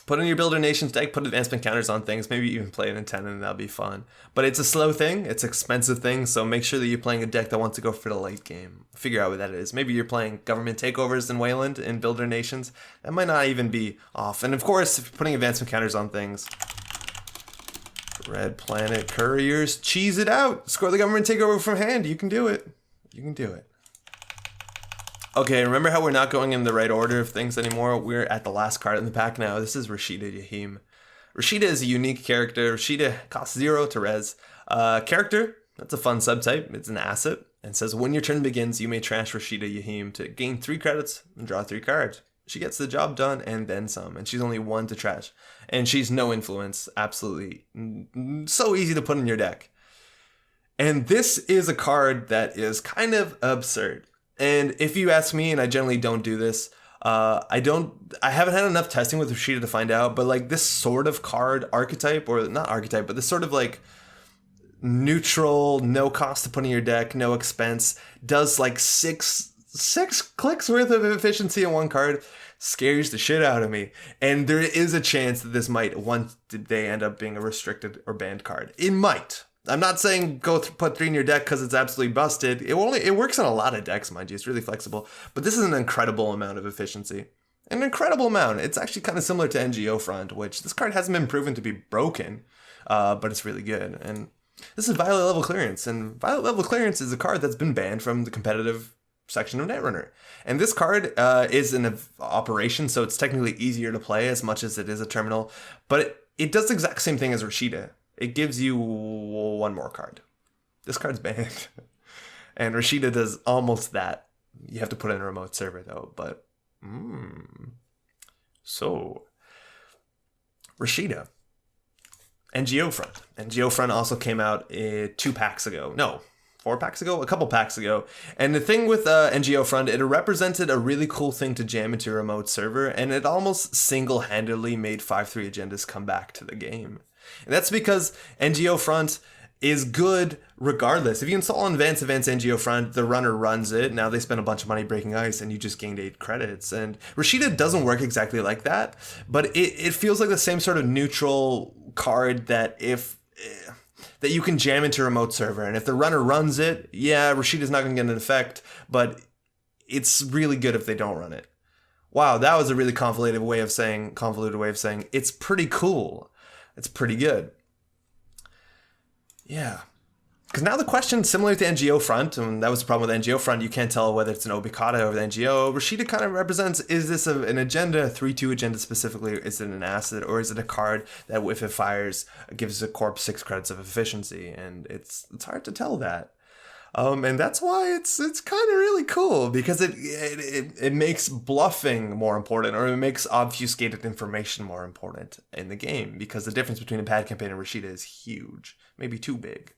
Put in your Builder Nations deck, put advancement counters on things, maybe even play it in 10 and that'll be fun. But it's a slow thing, it's an expensive thing, so make sure that you're playing a deck that wants to go for the late game. Figure out what that is. Maybe you're playing government takeovers in Weyland in Builder Nations. That might not even be off. And of course, if you're putting advancement counters on things, Red Planet Couriers, cheese it out. Score the government takeover from hand. You can do it. You can do it. Okay, remember how we're not going in the right order of things anymore? We're at the last card in the pack now. This is Rashida Jaheem. Rashida is a unique character. Rashida costs 0 to res. Character, that's a fun subtype. It's an asset. And says, when your turn begins, you may trash Rashida Jaheem to gain 3 credits and draw 3 cards. She gets the job done and then some. And she's only 1 to trash. And she's no influence. Absolutely. So easy to put in your deck. And this is a card that is kind of absurd. And if you ask me, and I generally don't do this, I haven't had enough testing with Rashida to find out, but like this sort of card archetype, or not archetype, but this sort of like neutral, no cost to put in your deck, no expense, does like six clicks worth of efficiency in 1 card, scares the shit out of me. And there is a chance that this might, once they end up being a restricted or banned card. It might. I'm not saying go put 3 in your deck because it's absolutely busted. It works on a lot of decks, mind you. It's really flexible. But this is an incredible amount of efficiency. An incredible amount. It's actually kind of similar to NGO Front, which this card hasn't been proven to be broken, but it's really good. And this is Violet Level Clearance. And Violet Level Clearance is a card that's been banned from the competitive section of Netrunner. And this card is an operation, so it's technically easier to play as much as it is a terminal. But it does the exact same thing as Rashida. It gives you 1 more card. This card's banned. And Rashida does almost that. You have to put it in a remote server though, but... So, Rashida. NGO Front. NGO Front also came out 2 packs ago. No, 4 packs ago? A couple packs ago. And the thing with NGO Front, it represented a really cool thing to jam into a remote server, and it almost single-handedly made 5-3 agendas come back to the game. And that's because NGO Front is good regardless. If you install Advanced NGO Front, the runner runs it. Now they spend a bunch of money breaking ice and you just gained 8 credits. And Rashida doesn't work exactly like that, but it feels like the same sort of neutral card that that you can jam into a remote server. And if the runner runs it, yeah, Rashida's not going to get an effect, but it's really good if they don't run it. Wow, that was a really convoluted way of saying it's pretty cool. It's pretty good. Yeah. Because now the question, similar to NGO Front, and that was the problem with NGO Front, you can't tell whether it's an Obikata or the NGO. Rashida kind of represents, is this an agenda, a 3-2 agenda specifically, or is it an asset, or is it a card that if it fires, gives a corp 6 credits of efficiency? And it's hard to tell that. And that's why it's kind of really cool, because it makes bluffing more important, or it makes obfuscated information more important in the game, because the difference between a pad campaign and Rashida is huge, maybe too big.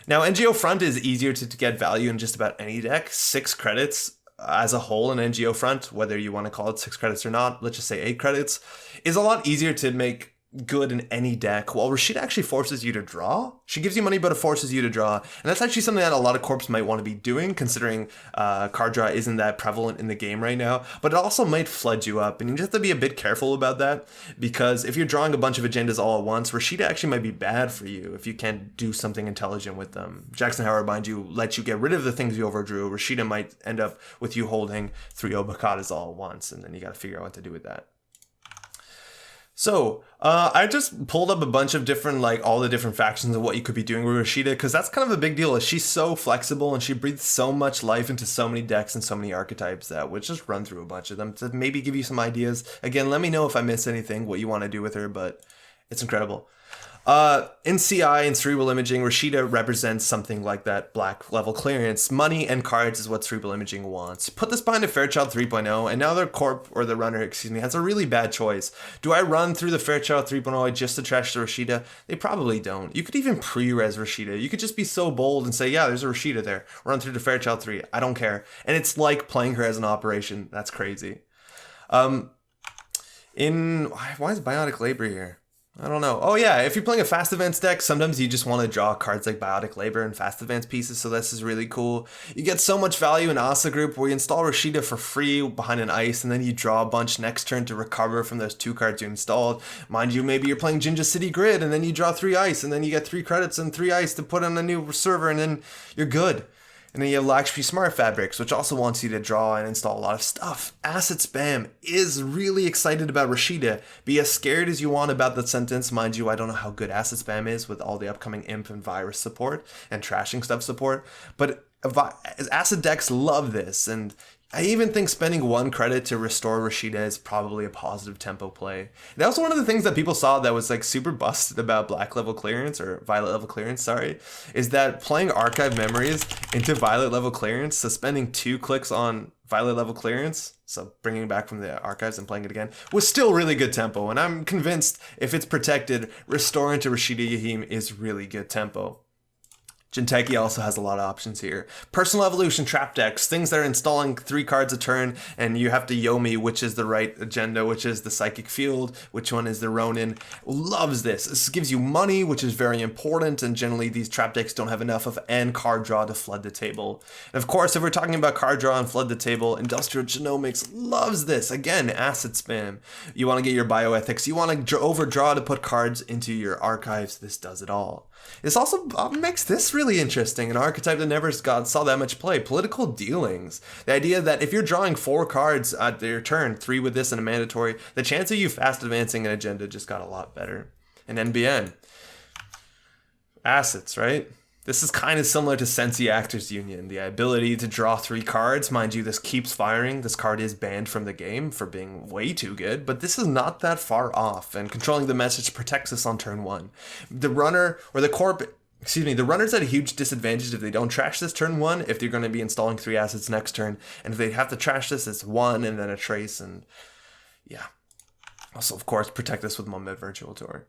Now, NGO Front is easier to get value in just about any deck. 6 credits as a whole in NGO Front, whether you want to call it 6 credits or not, let's just say 8 credits, is a lot easier to make good in any deck, while Rashida actually forces you to draw. She gives you money, but it forces you to draw. And that's actually something that a lot of corps might want to be doing, considering card draw isn't that prevalent in the game right now. But it also might flood you up, and you just have to be a bit careful about that, because if you're drawing a bunch of agendas all at once, Rashida actually might be bad for you if you can't do something intelligent with them. Jackson Howard, mind you, lets you get rid of the things you overdrew. Rashida might end up with you holding 3 Obacadas all at once, and then you got to figure out what to do with that. So, I just pulled up a bunch of different, like, all the different factions of what you could be doing with Rashida, because that's kind of a big deal. She's so flexible, and she breathes so much life into so many decks and so many archetypes that we'll just run through a bunch of them to maybe give you some ideas. Again, let me know if I miss anything, what you want to do with her, but it's incredible. In CI and Cerebral Imaging, Rashida represents something like that black level clearance. Money and cards is what Cerebral Imaging wants. Put this behind a Fairchild 3.0, and now their corp, or the runner, excuse me, has a really bad choice. Do I run through the Fairchild 3.0 just to trash the Rashida? They probably don't. You could even pre-res Rashida. You could just be so bold and say, yeah, there's a Rashida there. Run through the Fairchild 3. I don't care. And it's like playing her as an operation. That's crazy. Why is Biotic Labor here? I don't know. Oh yeah, if you're playing a fast advance deck, sometimes you just want to draw cards like Biotic Labor and fast advance pieces, so this is really cool. You get so much value in Asa Group where you install Rashida for free behind an ice, and then you draw a bunch next turn to recover from those 2 cards you installed. Mind you, maybe you're playing Jinja City Grid, and then you draw 3 ice, and then you get 3 credits and 3 ice to put on a new server, and then you're good. And then you have Lakshmi Smart Fabrics, which also wants you to draw and install a lot of stuff. Acid Spam is really excited about Rashida. Be as scared as you want about the sentence. Mind you, I don't know how good Acid Spam is with all the upcoming imp and virus support and trashing stuff support. But acid decks love this, and I even think spending 1 credit to restore Rashida is probably a positive tempo play. That was one of the things that people saw that was like super busted about black level clearance, or violet level clearance, sorry, is that playing archive memories into violet level clearance, so spending 2 clicks on violet level clearance, so bringing it back from the archives and playing it again, was still really good tempo. And I'm convinced if it's protected, restoring to Rashida Jaheem is really good tempo. Jinteki also has a lot of options here. Personal Evolution trap decks, things that are installing 3 cards a turn, and you have to Yomi which is the right agenda, which is the Psychic Field, which one is the Ronin. Loves this. This gives you money, which is very important, and generally these trap decks don't have enough of and card draw to flood the table. And of course, if we're talking about card draw and flood the table, Industrial Genomics loves this. Again, acid spam. You want to get your bioethics, you want to overdraw to put cards into your archives. This does it all. This also makes this really interesting, an archetype that never saw that much play. Political Dealings. The idea that if you're drawing 4 cards at your turn, 3 with this and a mandatory, the chance of you fast advancing an agenda just got a lot better. And NBN. Assets, right? This is kind of similar to Sensi Actors Union. The ability to draw 3 cards. Mind you, this keeps firing. This card is banned from the game for being way too good, but this is not that far off, and controlling the message protects us on turn 1. The runner, or the corp, the runner's at a huge disadvantage if they don't trash this turn 1, if they're going to be installing 3 assets next turn, and if they have to trash this, it's 1 and then a trace, and yeah. Also, of course, protect this with Mumbet Virtual Tour.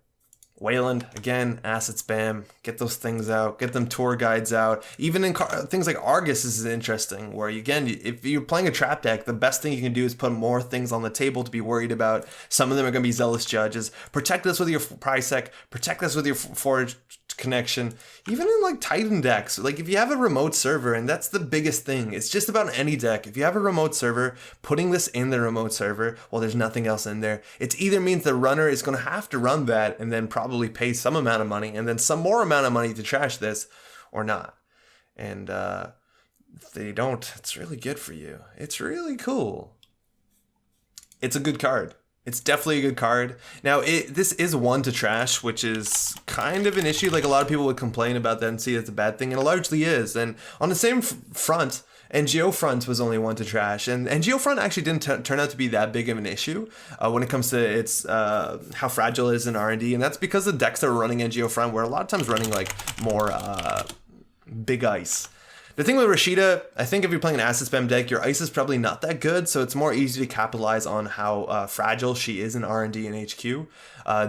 Weyland, again, acid spam, get those things out, get them tour guides out. Even in things like Argus is interesting, where again, if you're playing a trap deck, the best thing you can do is put more things on the table to be worried about. Some of them are going to be Zealous Judges. Protect this with your Prisec, protect this with your Forge connection. Even in like Titan decks, like if you have a remote server, and that's the biggest thing, it's just about any deck. If you have a remote server, putting this in the remote server, well, there's nothing else in there. It either means the runner is going to have to run that and then probably pay some amount of money and then some more amount of money to trash this, or not. And if they don't, it's really good for you. It's really cool. It's a good card. It's definitely a good card. Now, this is 1 to trash, which is kind of an issue. Like, a lot of people would complain about that and see it's a bad thing, and it largely is. And on the same front, NGO Front was only 1 to trash, and NGO Front actually didn't turn out to be that big of an issue when it comes to its how fragile it is in R&D, and that's because the decks that are running NGO Front were a lot of times running like more big ice. The thing with Rashida, I think if you're playing an acid spam deck, your ice is probably not that good, so it's more easy to capitalize on how fragile she is in R&D and HQ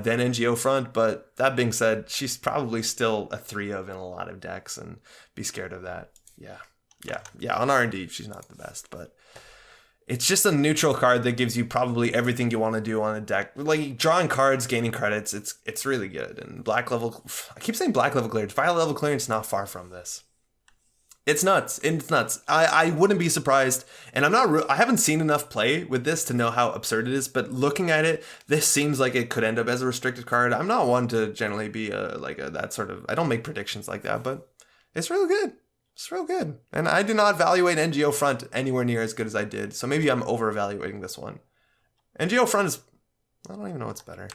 than NGO Front. But that being said, she's probably still a 3 of in a lot of decks, and be scared of that. Yeah, on R&D, she's not the best, but It's just a neutral card that gives you probably everything you want to do on a deck. Like drawing cards, gaining credits, it's really good. And black level, I keep saying black level clearance. Violet level clearance not far from this. It's nuts. It's nuts. I wouldn't be surprised. And I haven't seen enough play with this to know how absurd it is. But looking at it, this seems like it could end up as a restricted card. I'm not one to generally be that sort of. I don't make predictions like that, but it's really good. It's real good. And I do not evaluate NGO Front anywhere near as good as I did. So maybe I'm over evaluating this one. NGO Front is, I don't even know what's better.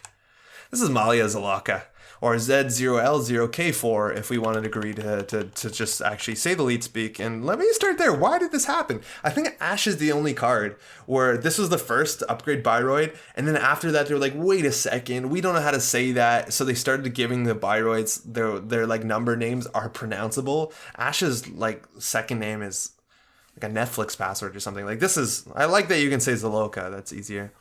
This is Malia Z0L0K4 or Z0L0K4 if we wanted to agree to just actually say the lead speak. And let me start there. Why did this happen? I think Ash is the only card where this was the first to upgrade Biroid. And then after that, they were like, wait a second, we don't know how to say that. So they started giving the Biroids, their like number names are pronounceable. Ash's like second name is like a Netflix password or something. Like this is, I like that you can say Z0L0K, that's easier.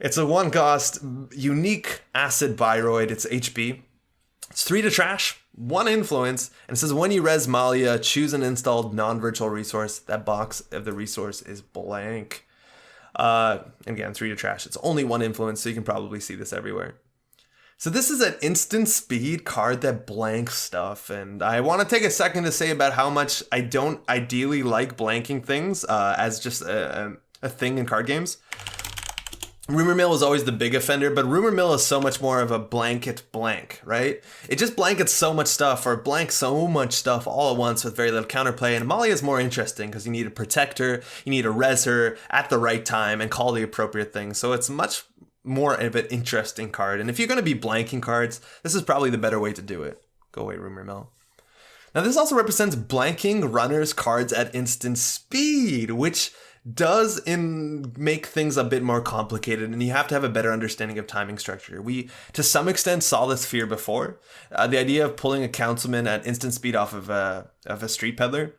It's a 1-cost, unique acid Biroid. It's HP. It's 3 to trash, 1 influence, and it says when you res Malia, choose an installed non-virtual resource. That box of the resource is blank. And again, 3 to trash. It's only 1 influence, so you can probably see this everywhere. So this is an instant speed card that blanks stuff, and I want to take a second to say about how much I don't ideally like blanking things as just a thing in card games. Rumor Mill is always the big offender, but Rumor Mill is so much more of a blanket blank, right? It just blankets so much stuff, or blanks so much stuff all at once with very little counterplay. And Malia is more interesting because you need to protect her, you need to res her at the right time and call the appropriate thing. So it's much more of an interesting card. And if you're going to be blanking cards, this is probably the better way to do it. Go away, Rumor Mill. Now this also represents blanking runners' cards at instant speed, which does make things a bit more complicated, and you have to have a better understanding of timing structure. We, to some extent, saw this fear before. The idea of pulling a councilman at instant speed off of a street peddler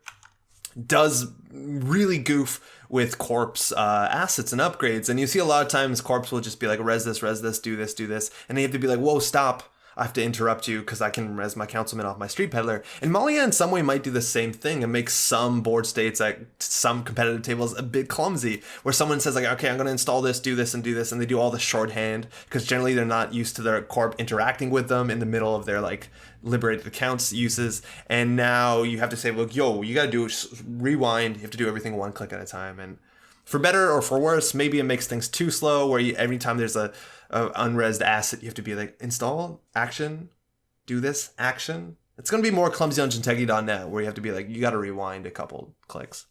does really goof with corpse assets and upgrades, and you see a lot of times corpse will just be like, res this, do this, and they have to be like, whoa, stop. I have to interrupt you because I can res my councilman off my street peddler. And Malia in some way might do the same thing and make some board states at some competitive tables a bit clumsy, where someone says like, okay, I'm going to install this, do this, and they do all the shorthand because generally they're not used to their corp interacting with them in the middle of their like liberated accounts uses. And now you have to say, look, yo, you got to do rewind. You have to do everything 1 click at a time. And for better or for worse, maybe it makes things too slow where every time there's a unresed asset, you have to be like, install, action, do this, action. It's going to be more clumsy on Jintegi.net where you have to be like, you got to rewind a couple clicks.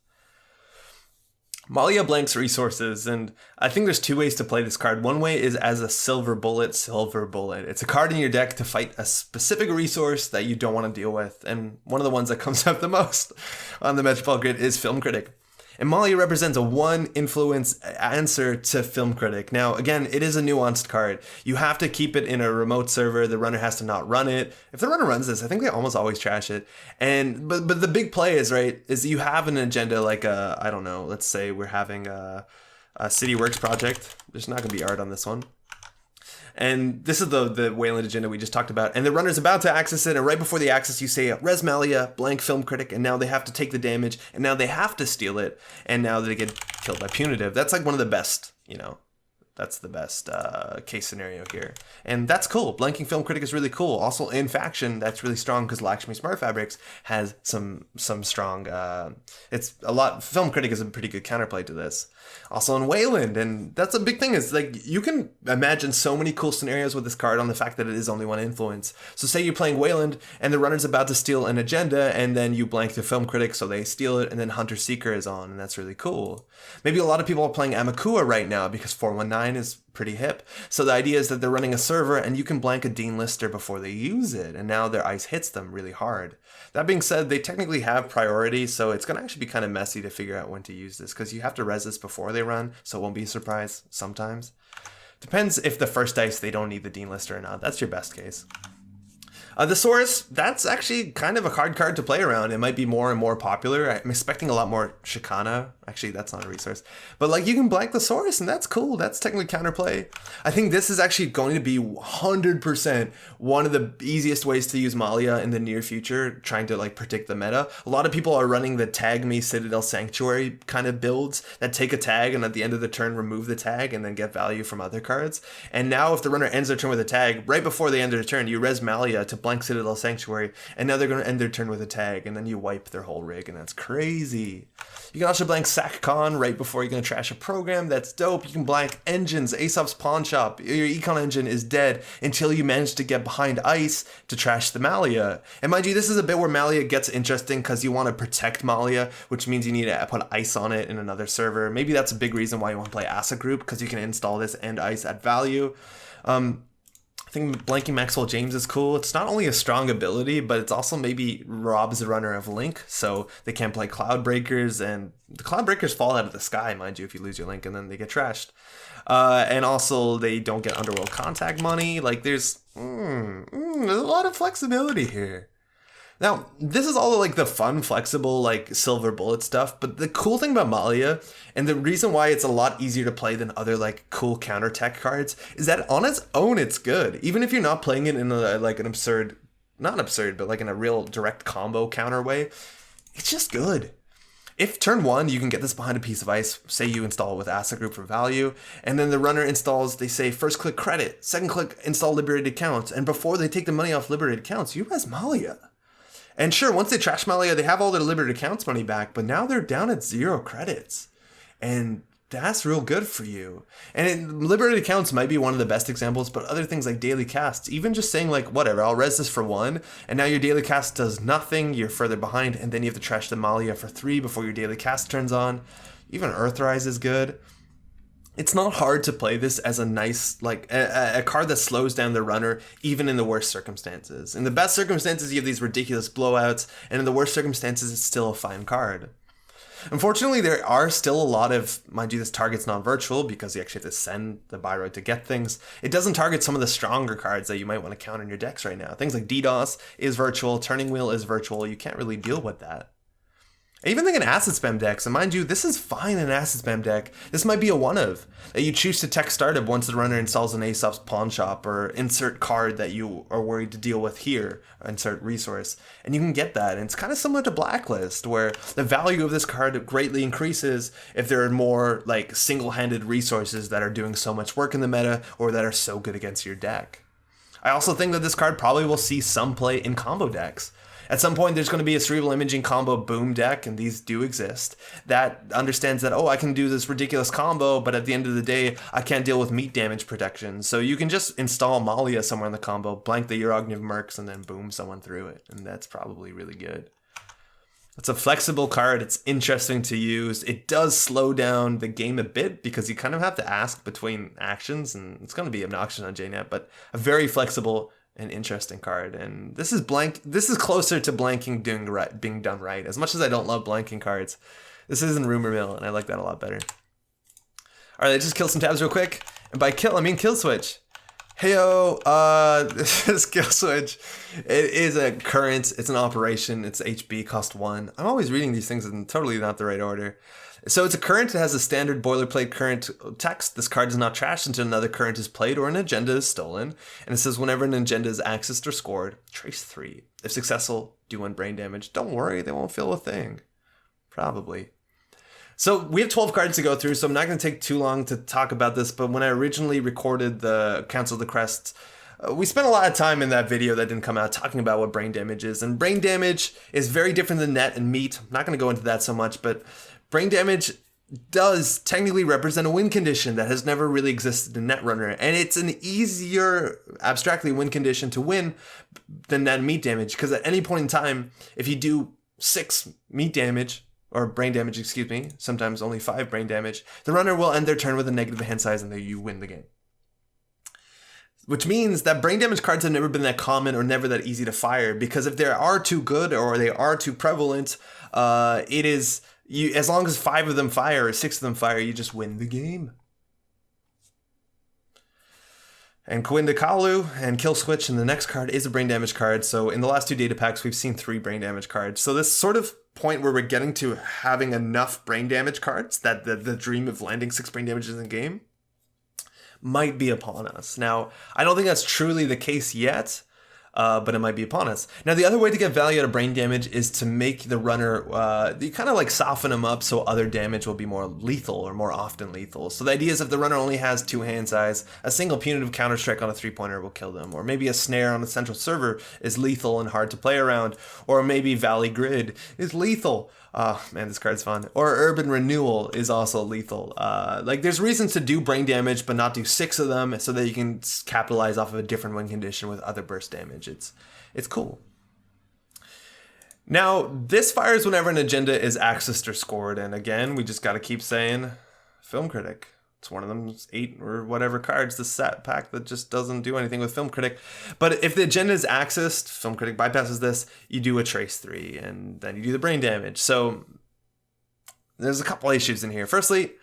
Malia blanks resources, and I think there's 2 ways to play this card. One way is as a silver bullet. It's a card in your deck to fight a specific resource that you don't want to deal with, and one of the ones that comes up the most on the Metropolitan Grid is Film Critic. And Malia represents a 1 influence answer to Film Critic. Now, again, it is a nuanced card. You have to keep it in a remote server. The runner has to not run it. If the runner runs this, I think they almost always trash it. But the big play is, right, is you have an agenda like I don't know, let's say we're having a City Works project. There's not going to be art on this one. And this is the Weyland agenda we just talked about. And the runner's about to access it, and right before the access, you say, res Malia, blank Film Critic, and now they have to take the damage, and now they have to steal it, and now they get killed by punitive. That's like one of the best, that's the best case scenario here. And that's cool. Blanking Film Critic is really cool. Also in faction, that's really strong because Lakshmi Smart Fabrics has some strong, Film Critic is a pretty good counterplay to this. Also in Weyland, and that's a big thing, is like you can imagine so many cool scenarios with this card on the fact that it is only 1 influence. So say you're playing Weyland and the runner's about to steal an agenda, and then you blank the Film Critic so they steal it, and then Hunter Seeker is on, and that's really cool. Maybe a lot of people are playing Amakua right now because 419 is pretty hip. So the idea is that they're running a server and you can blank a Dean Lister before they use it, and now their ice hits them really hard. That being said, they technically have priority, so it's going to actually be kind of messy to figure out when to use this because you have to res this before they run, so it won't be a surprise sometimes. Depends if the first dice they don't need the Dean Lister or not. That's your best case. The Saurus, that's actually kind of a hard card to play around. It might be more and more popular. I'm expecting a lot more Shikana. Actually, that's not a resource. But like you can blank the source, and that's cool. That's technically counterplay. I think this is actually going to be 100% one of the easiest ways to use Malia in the near future, trying to like predict the meta. A lot of people are running the tag me Citadel Sanctuary kind of builds that take a tag and at the end of the turn remove the tag and then get value from other cards. And now if the runner ends their turn with a tag, right before they end their turn, you res Malia to blank Citadel Sanctuary, and now they're going to end their turn with a tag, and then you wipe their whole rig, and that's crazy. You can also blank SacCon right before you're going to trash a program. That's dope. You can blank engines, Aesop's Pawn Shop. Your econ engine is dead until you manage to get behind ice to trash the Malia. And mind you, this is a bit where Malia gets interesting because you want to protect Malia, which means you need to put ice on it in another server. Maybe that's a big reason why you want to play Acid Group, because you can install this and ice at value. I think blanking Maxwell James is cool. It's not only a strong ability, but it's also maybe robs the runner of Link, so they can't play Cloud Breakers, and the Cloud Breakers fall out of the sky, mind you, if you lose your Link, and then they get trashed. And also, they don't get Underworld Contact money. Like, there's a lot of flexibility here. Now, this is all like the fun, flexible, like silver bullet stuff, but the cool thing about Malia, and the reason why it's a lot easier to play than other like cool counter tech cards, is that on its own it's good. Even if you're not playing it in a, like an absurd, not absurd, but like in a real direct combo counter way, it's just good. If turn one, you can get this behind a piece of ice, say you install it with Acid Group for value, and then the runner installs, they say first click credit, second click install liberated accounts, and before they take the money off liberated accounts, you res Malia. And sure, once they trash Malia, they have all their liberated accounts money back, but now they're down at 0 credits. And that's real good for you. And liberated accounts might be one of the best examples, but other things like daily casts, even just saying like, whatever, I'll res this for 1, and now your daily cast does nothing, you're further behind, and then you have to trash the Malia for 3 before your daily cast turns on. Even Earthrise is good. It's not hard to play this as a nice, like, a card that slows down the runner, even in the worst circumstances. In the best circumstances, you have these ridiculous blowouts, and in the worst circumstances, it's still a fine card. Unfortunately, there are still a lot of, mind you, this target's non-virtual, because you actually have to send the buy road to get things. It doesn't target some of the stronger cards that you might want to count in your decks right now. Things like DDoS is virtual, Turning Wheel is virtual, you can't really deal with that. I even think in acid spam decks, and mind you, this is fine in an acid spam deck. This might be a one of that you choose to tech startup once the runner installs an Aesop's Pawn Shop, or insert card that you are worried to deal with here, or insert resource, and you can get that. And it's kind of similar to Blacklist, where the value of this card greatly increases if there are more like single-handed resources that are doing so much work in the meta, or that are so good against your deck. I also think that this card probably will see some play in combo decks. At some point, there's going to be a Cerebral Imaging combo boom deck, and these do exist, that understands that, oh, I can do this ridiculous combo, but at the end of the day, I can't deal with meat damage protection. So you can just install Malia somewhere in the combo, blank the Urogniv Mercs, and then boom someone through it. And that's probably really good. It's a flexible card. It's interesting to use. It does slow down the game a bit because you kind of have to ask between actions, and it's going to be obnoxious on JNet, but a very flexible an interesting card. And this is closer to blanking being done right. As much as I don't love blanking cards, this isn't rumor mill, and I like that a lot better. All right, let's just kill some tabs real quick, and by kill I mean kill switch. Heyo, this is kill switch. It is a current, it's an operation, it's HB, cost 1. I'm always reading these things in totally not the right order. So it's a current, it has a standard boilerplate current text. This card is not trashed until another current is played or an agenda is stolen. And it says whenever an agenda is accessed or scored, trace 3. If successful, do 1 brain damage. Don't worry, they won't feel a thing. Probably. So we have 12 cards to go through, so I'm not going to take too long to talk about this, but when I originally recorded the Council of the Crests, we spent a lot of time in that video that didn't come out talking about what brain damage is. And brain damage is very different than net and meat. I'm not going to go into that so much, but brain damage does technically represent a win condition that has never really existed in Netrunner, and it's an easier, abstractly, win condition to win than net and meat damage, because at any point in time, if you do 6 meat damage, or brain damage, excuse me, sometimes only 5 brain damage, the runner will end their turn with a negative hand size, and then you win the game. Which means that brain damage cards have never been that common or never that easy to fire, because if they are too good or they are too prevalent, it is... as long as 5 of them fire or 6 of them fire, you just win the game. And Kawindakalu and Kill Switch, and the next card is a brain damage card. So in the last 2 data packs, we've seen 3 brain damage cards. So this sort of point where we're getting to having enough brain damage cards that the dream of landing 6 brain damages in the game might be upon us. Now, I don't think that's truly the case yet, but it might be upon us. Now, the other way to get value out of brain damage is to make the runner, you kind of like soften them up so other damage will be more lethal or more often lethal. So the idea is if the runner only has 2 hand size, a single punitive counter strike on a 3-pointer will kill them. Or maybe a snare on the central server is lethal and hard to play around. Or maybe Valley Grid is lethal. Oh man, this card's fun. Or Urban Renewal is also lethal. Like there's reasons to do brain damage, but not do 6 of them, so that you can capitalize off of a different win condition with other burst damage. It's cool. Now, this fires whenever an agenda is accessed or scored, and again, we just got to keep saying Film Critic. It's one of them 8 or whatever cards, the set pack that just doesn't do anything with Film Critic. But if the agenda is accessed, Film Critic bypasses this, you do a Trace 3, and then you do the brain damage. So there's a couple issues in here. Firstly,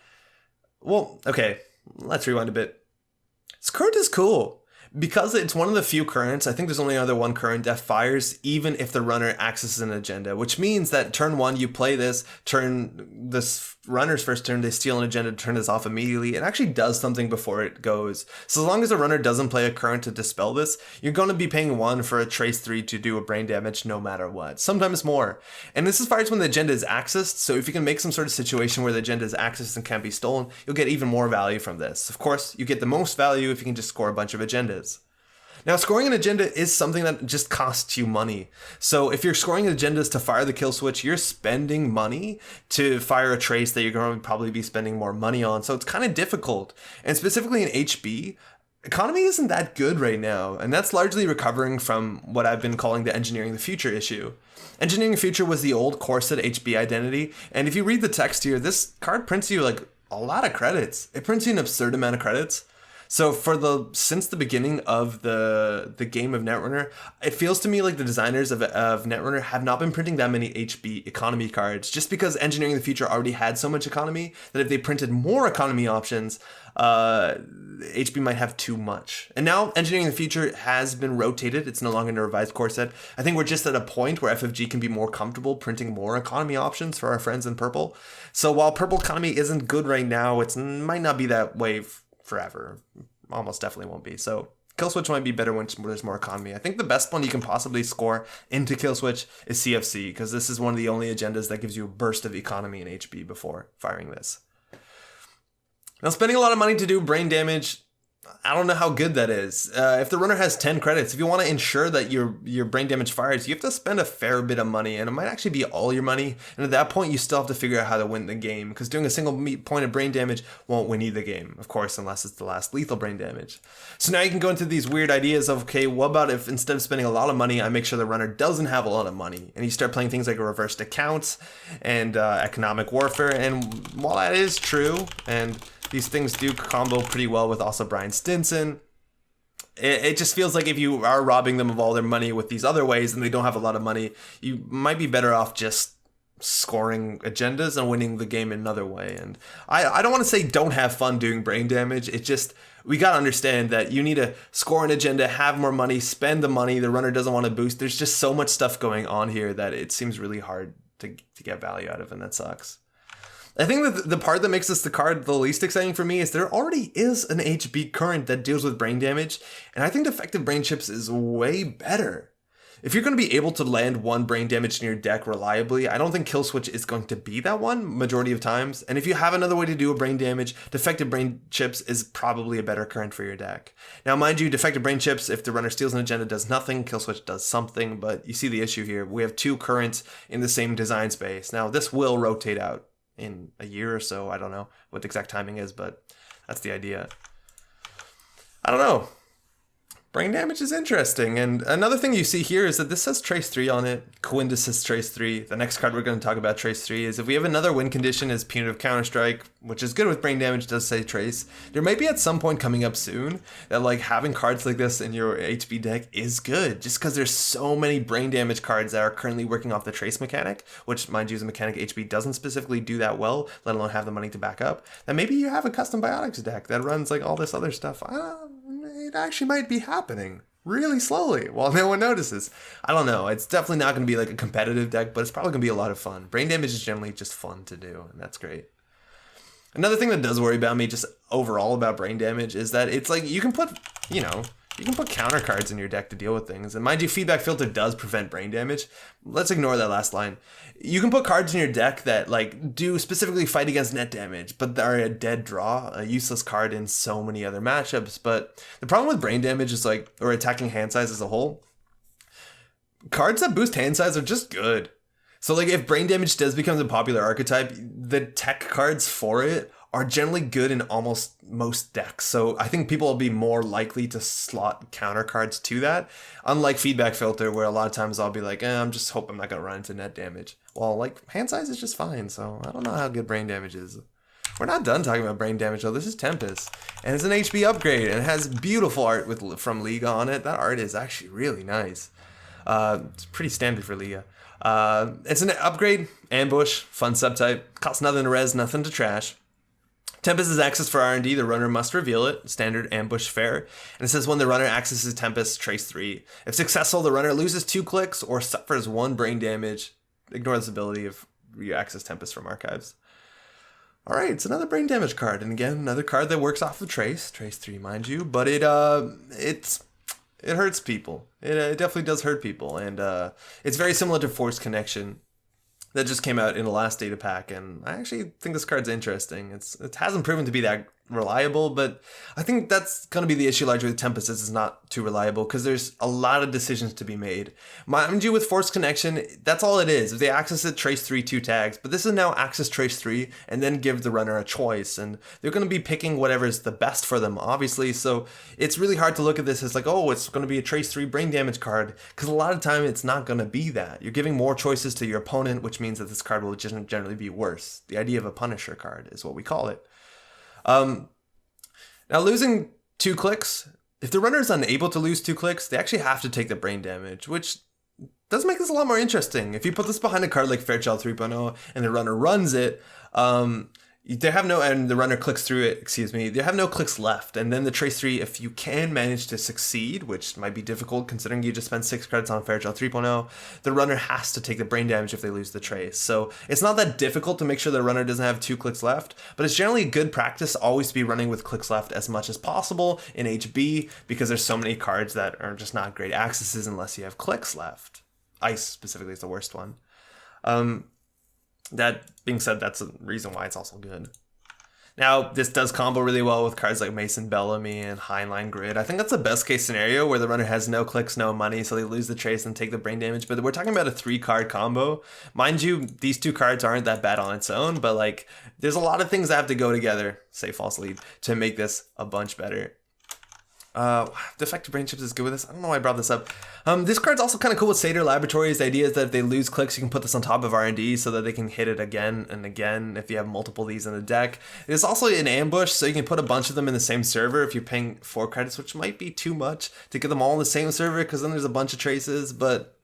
well, okay, let's rewind a bit. This current is cool. Because it's one of the few currents, I think there's only another one current that fires even if the runner accesses an agenda, which means that turn 1, you play this, this runner's first turn, they steal an agenda, turn this off immediately. It actually does something before it goes. So as long as the runner doesn't play a current to dispel this, you're going to be paying 1 for a Trace 3 to do a brain damage no matter what, sometimes more. And this is fires when the agenda is accessed, so if you can make some sort of situation where the agenda is accessed and can't be stolen, you'll get even more value from this. Of course, you get the most value if you can just score a bunch of agendas. Now, scoring an agenda is something that just costs you money. So if you're scoring agendas to fire the kill switch, you're spending money to fire a trace that you're going to probably be spending more money on. So it's kind of difficult. And specifically in HB, economy isn't that good right now. And that's largely recovering from what I've been calling the Engineering the Future issue. Engineering the Future was the old Corset HB identity. And if you read the text here, this card prints you like a lot of credits. It prints you an absurd amount of credits. So since the beginning of the game of Netrunner, it feels to me like the designers of Netrunner have not been printing that many HB economy cards, just because Engineering the Future already had so much economy that if they printed more economy options, HB might have too much. And now Engineering the Future has been rotated. It's no longer in a revised core set. I think we're just at a point where FFG can be more comfortable printing more economy options for our friends in purple. So while purple economy isn't good right now, it might not be that way forever. Almost definitely won't be. So kill switch might be better when there's more economy. I think the best one you can possibly score into kill switch is CFC, because this is one of the only agendas that gives you a burst of economy in HB before firing this. Now, spending a lot of money to do brain damage, I don't know how good that is. If the runner has 10 credits, if you want to ensure that your brain damage fires, you have to spend a fair bit of money, and it might actually be all your money. And at that point, you still have to figure out how to win the game, because doing a single point of brain damage won't win you the game, of course, unless it's the last lethal brain damage. So now you can go into these weird ideas of, okay, what about if instead of spending a lot of money, I make sure the runner doesn't have a lot of money, and you start playing things like reversed accounts and economic warfare. And while that is true, and these things do combo pretty well with also Brian Stinson, it just feels like if you are robbing them of all their money with these other ways and they don't have a lot of money, you might be better off just scoring agendas and winning the game in another way. And I don't want to say don't have fun doing brain damage. It's just, we got to understand that you need to score an agenda, have more money, spend the money. The runner doesn't want to boost. There's just so much stuff going on here that it seems really hard to get value out of, and that sucks. I think that the part that makes this the card the least exciting for me is there already is an HB current that deals with brain damage, and I think Defective Brain Chips is way better. If you're going to be able to land 1 brain damage in your deck reliably, I don't think Kill Switch is going to be that one majority of times. And if you have another way to do a brain damage, Defective Brain Chips is probably a better current for your deck. Now, mind you, Defective Brain Chips, if the runner steals an agenda, does nothing. Kill Switch does something, but you see the issue here. We have 2 currents in the same design space. Now, this will rotate out in a year or so. I don't know what the exact timing is, but that's the idea. I don't know. Brain damage is interesting. And another thing you see here is that this says Trace 3 on it. Coinda says Trace 3. The next card we're going to talk about Trace 3 is if we have another win condition is Punitive Counterstrike, which is good with brain damage, does say Trace. There might be at some point coming up soon that like having cards like this in your HB deck is good, just because there's so many brain damage cards that are currently working off the Trace mechanic, which mind you is a mechanic HB doesn't specifically do that well, let alone have the money to back up. That maybe you have a custom biotics deck that runs like all this other stuff. It actually might be happening really slowly while no one notices. I don't know. It's definitely not going to be like a competitive deck, but it's probably going to be a lot of fun. Brain damage is generally just fun to do, and that's great. Another thing that does worry about me just overall about brain damage is that it's like you can put, you can put counter cards in your deck to deal with things. And mind you, feedback filter does prevent brain damage. Let's ignore that last line. You can put cards in your deck that like do specifically fight against net damage, but are a dead draw, a useless card in so many other matchups. But the problem with brain damage is like, or attacking hand size as a whole, cards that boost hand size are just good. So like if brain damage does become a popular archetype, the tech cards for it are generally good in almost most decks. So I think people will be more likely to slot counter cards to that. Unlike feedback filter, where a lot of times I'll be like, I'm just hope I'm not going to run into net damage. Well, like hand size is just fine. So I don't know how good brain damage is. We're not done talking about brain damage though. This is Tempest, and it's an HB upgrade, and it has beautiful art from Liga on it. That art is actually really nice. It's pretty standard for Liga. It's an upgrade, ambush, fun subtype, costs nothing to res, nothing to trash. Tempest is access for R&D. The runner must reveal it. Standard, ambush, fair. And it says when the runner accesses Tempest, trace 3. If successful, the runner loses 2 clicks or suffers 1 brain damage. Ignore this ability if you access Tempest from archives. Alright, it's another brain damage card. And again, another card that works off of trace. Trace 3, mind you. But it hurts people. It definitely does hurt people. And it's very similar to Force Connection that just came out in the last data pack, and I actually think this card's interesting. It hasn't proven to be that reliable, but I think that's going to be the issue largely with Tempest, is it's not too reliable because there's a lot of decisions to be made. Mind you, with Force Connection, that's all it is. If they access it, trace 3, 2 tags, but this is now access trace 3 and then give the runner a choice, and they're going to be picking whatever's the best for them, obviously, so it's really hard to look at this as like, oh, it's going to be a trace 3 brain damage card, because a lot of time it's not going to be that. You're giving more choices to your opponent, which means that this card will just generally be worse. The idea of a Punisher card is what we call it. Now, losing 2 clicks, if the runner is unable to lose 2 clicks, they actually have to take the brain damage, which does make this a lot more interesting. If you put this behind a card like Fairchild 3.0 and the runner runs it, and the runner clicks through it, they have no clicks left. And then the trace 3, if you can manage to succeed, which might be difficult considering you just spent 6 credits on Fairchild 3.0, the runner has to take the brain damage if they lose the trace. So it's not that difficult to make sure the runner doesn't have 2 clicks left, but it's generally good practice always to be running with clicks left as much as possible in HB, because there's so many cards that are just not great accesses unless you have clicks left. Ice specifically is the worst one. That being said, that's the reason why it's also good. Now, this does combo really well with cards like Mason Bellamy and Heinlein Grid. I think that's the best case scenario where the runner has no clicks, no money, so they lose the trace and take the brain damage. But we're talking about a 3-card combo. Mind you, these 2 cards aren't that bad on its own, but like there's a lot of things that have to go together, say false lead, to make this a bunch better. Defective brain chips is good with this. I don't know why I brought this up. This card's also kind of cool with Seder Laboratories. The idea is that if they lose clicks, you can put this on top of R&D so that they can hit it again and again if you have multiple of these in the deck. It's also an ambush, so you can put a bunch of them in the same server if you're paying 4 credits, which might be too much to get them all in the same server, because then there's a bunch of traces, but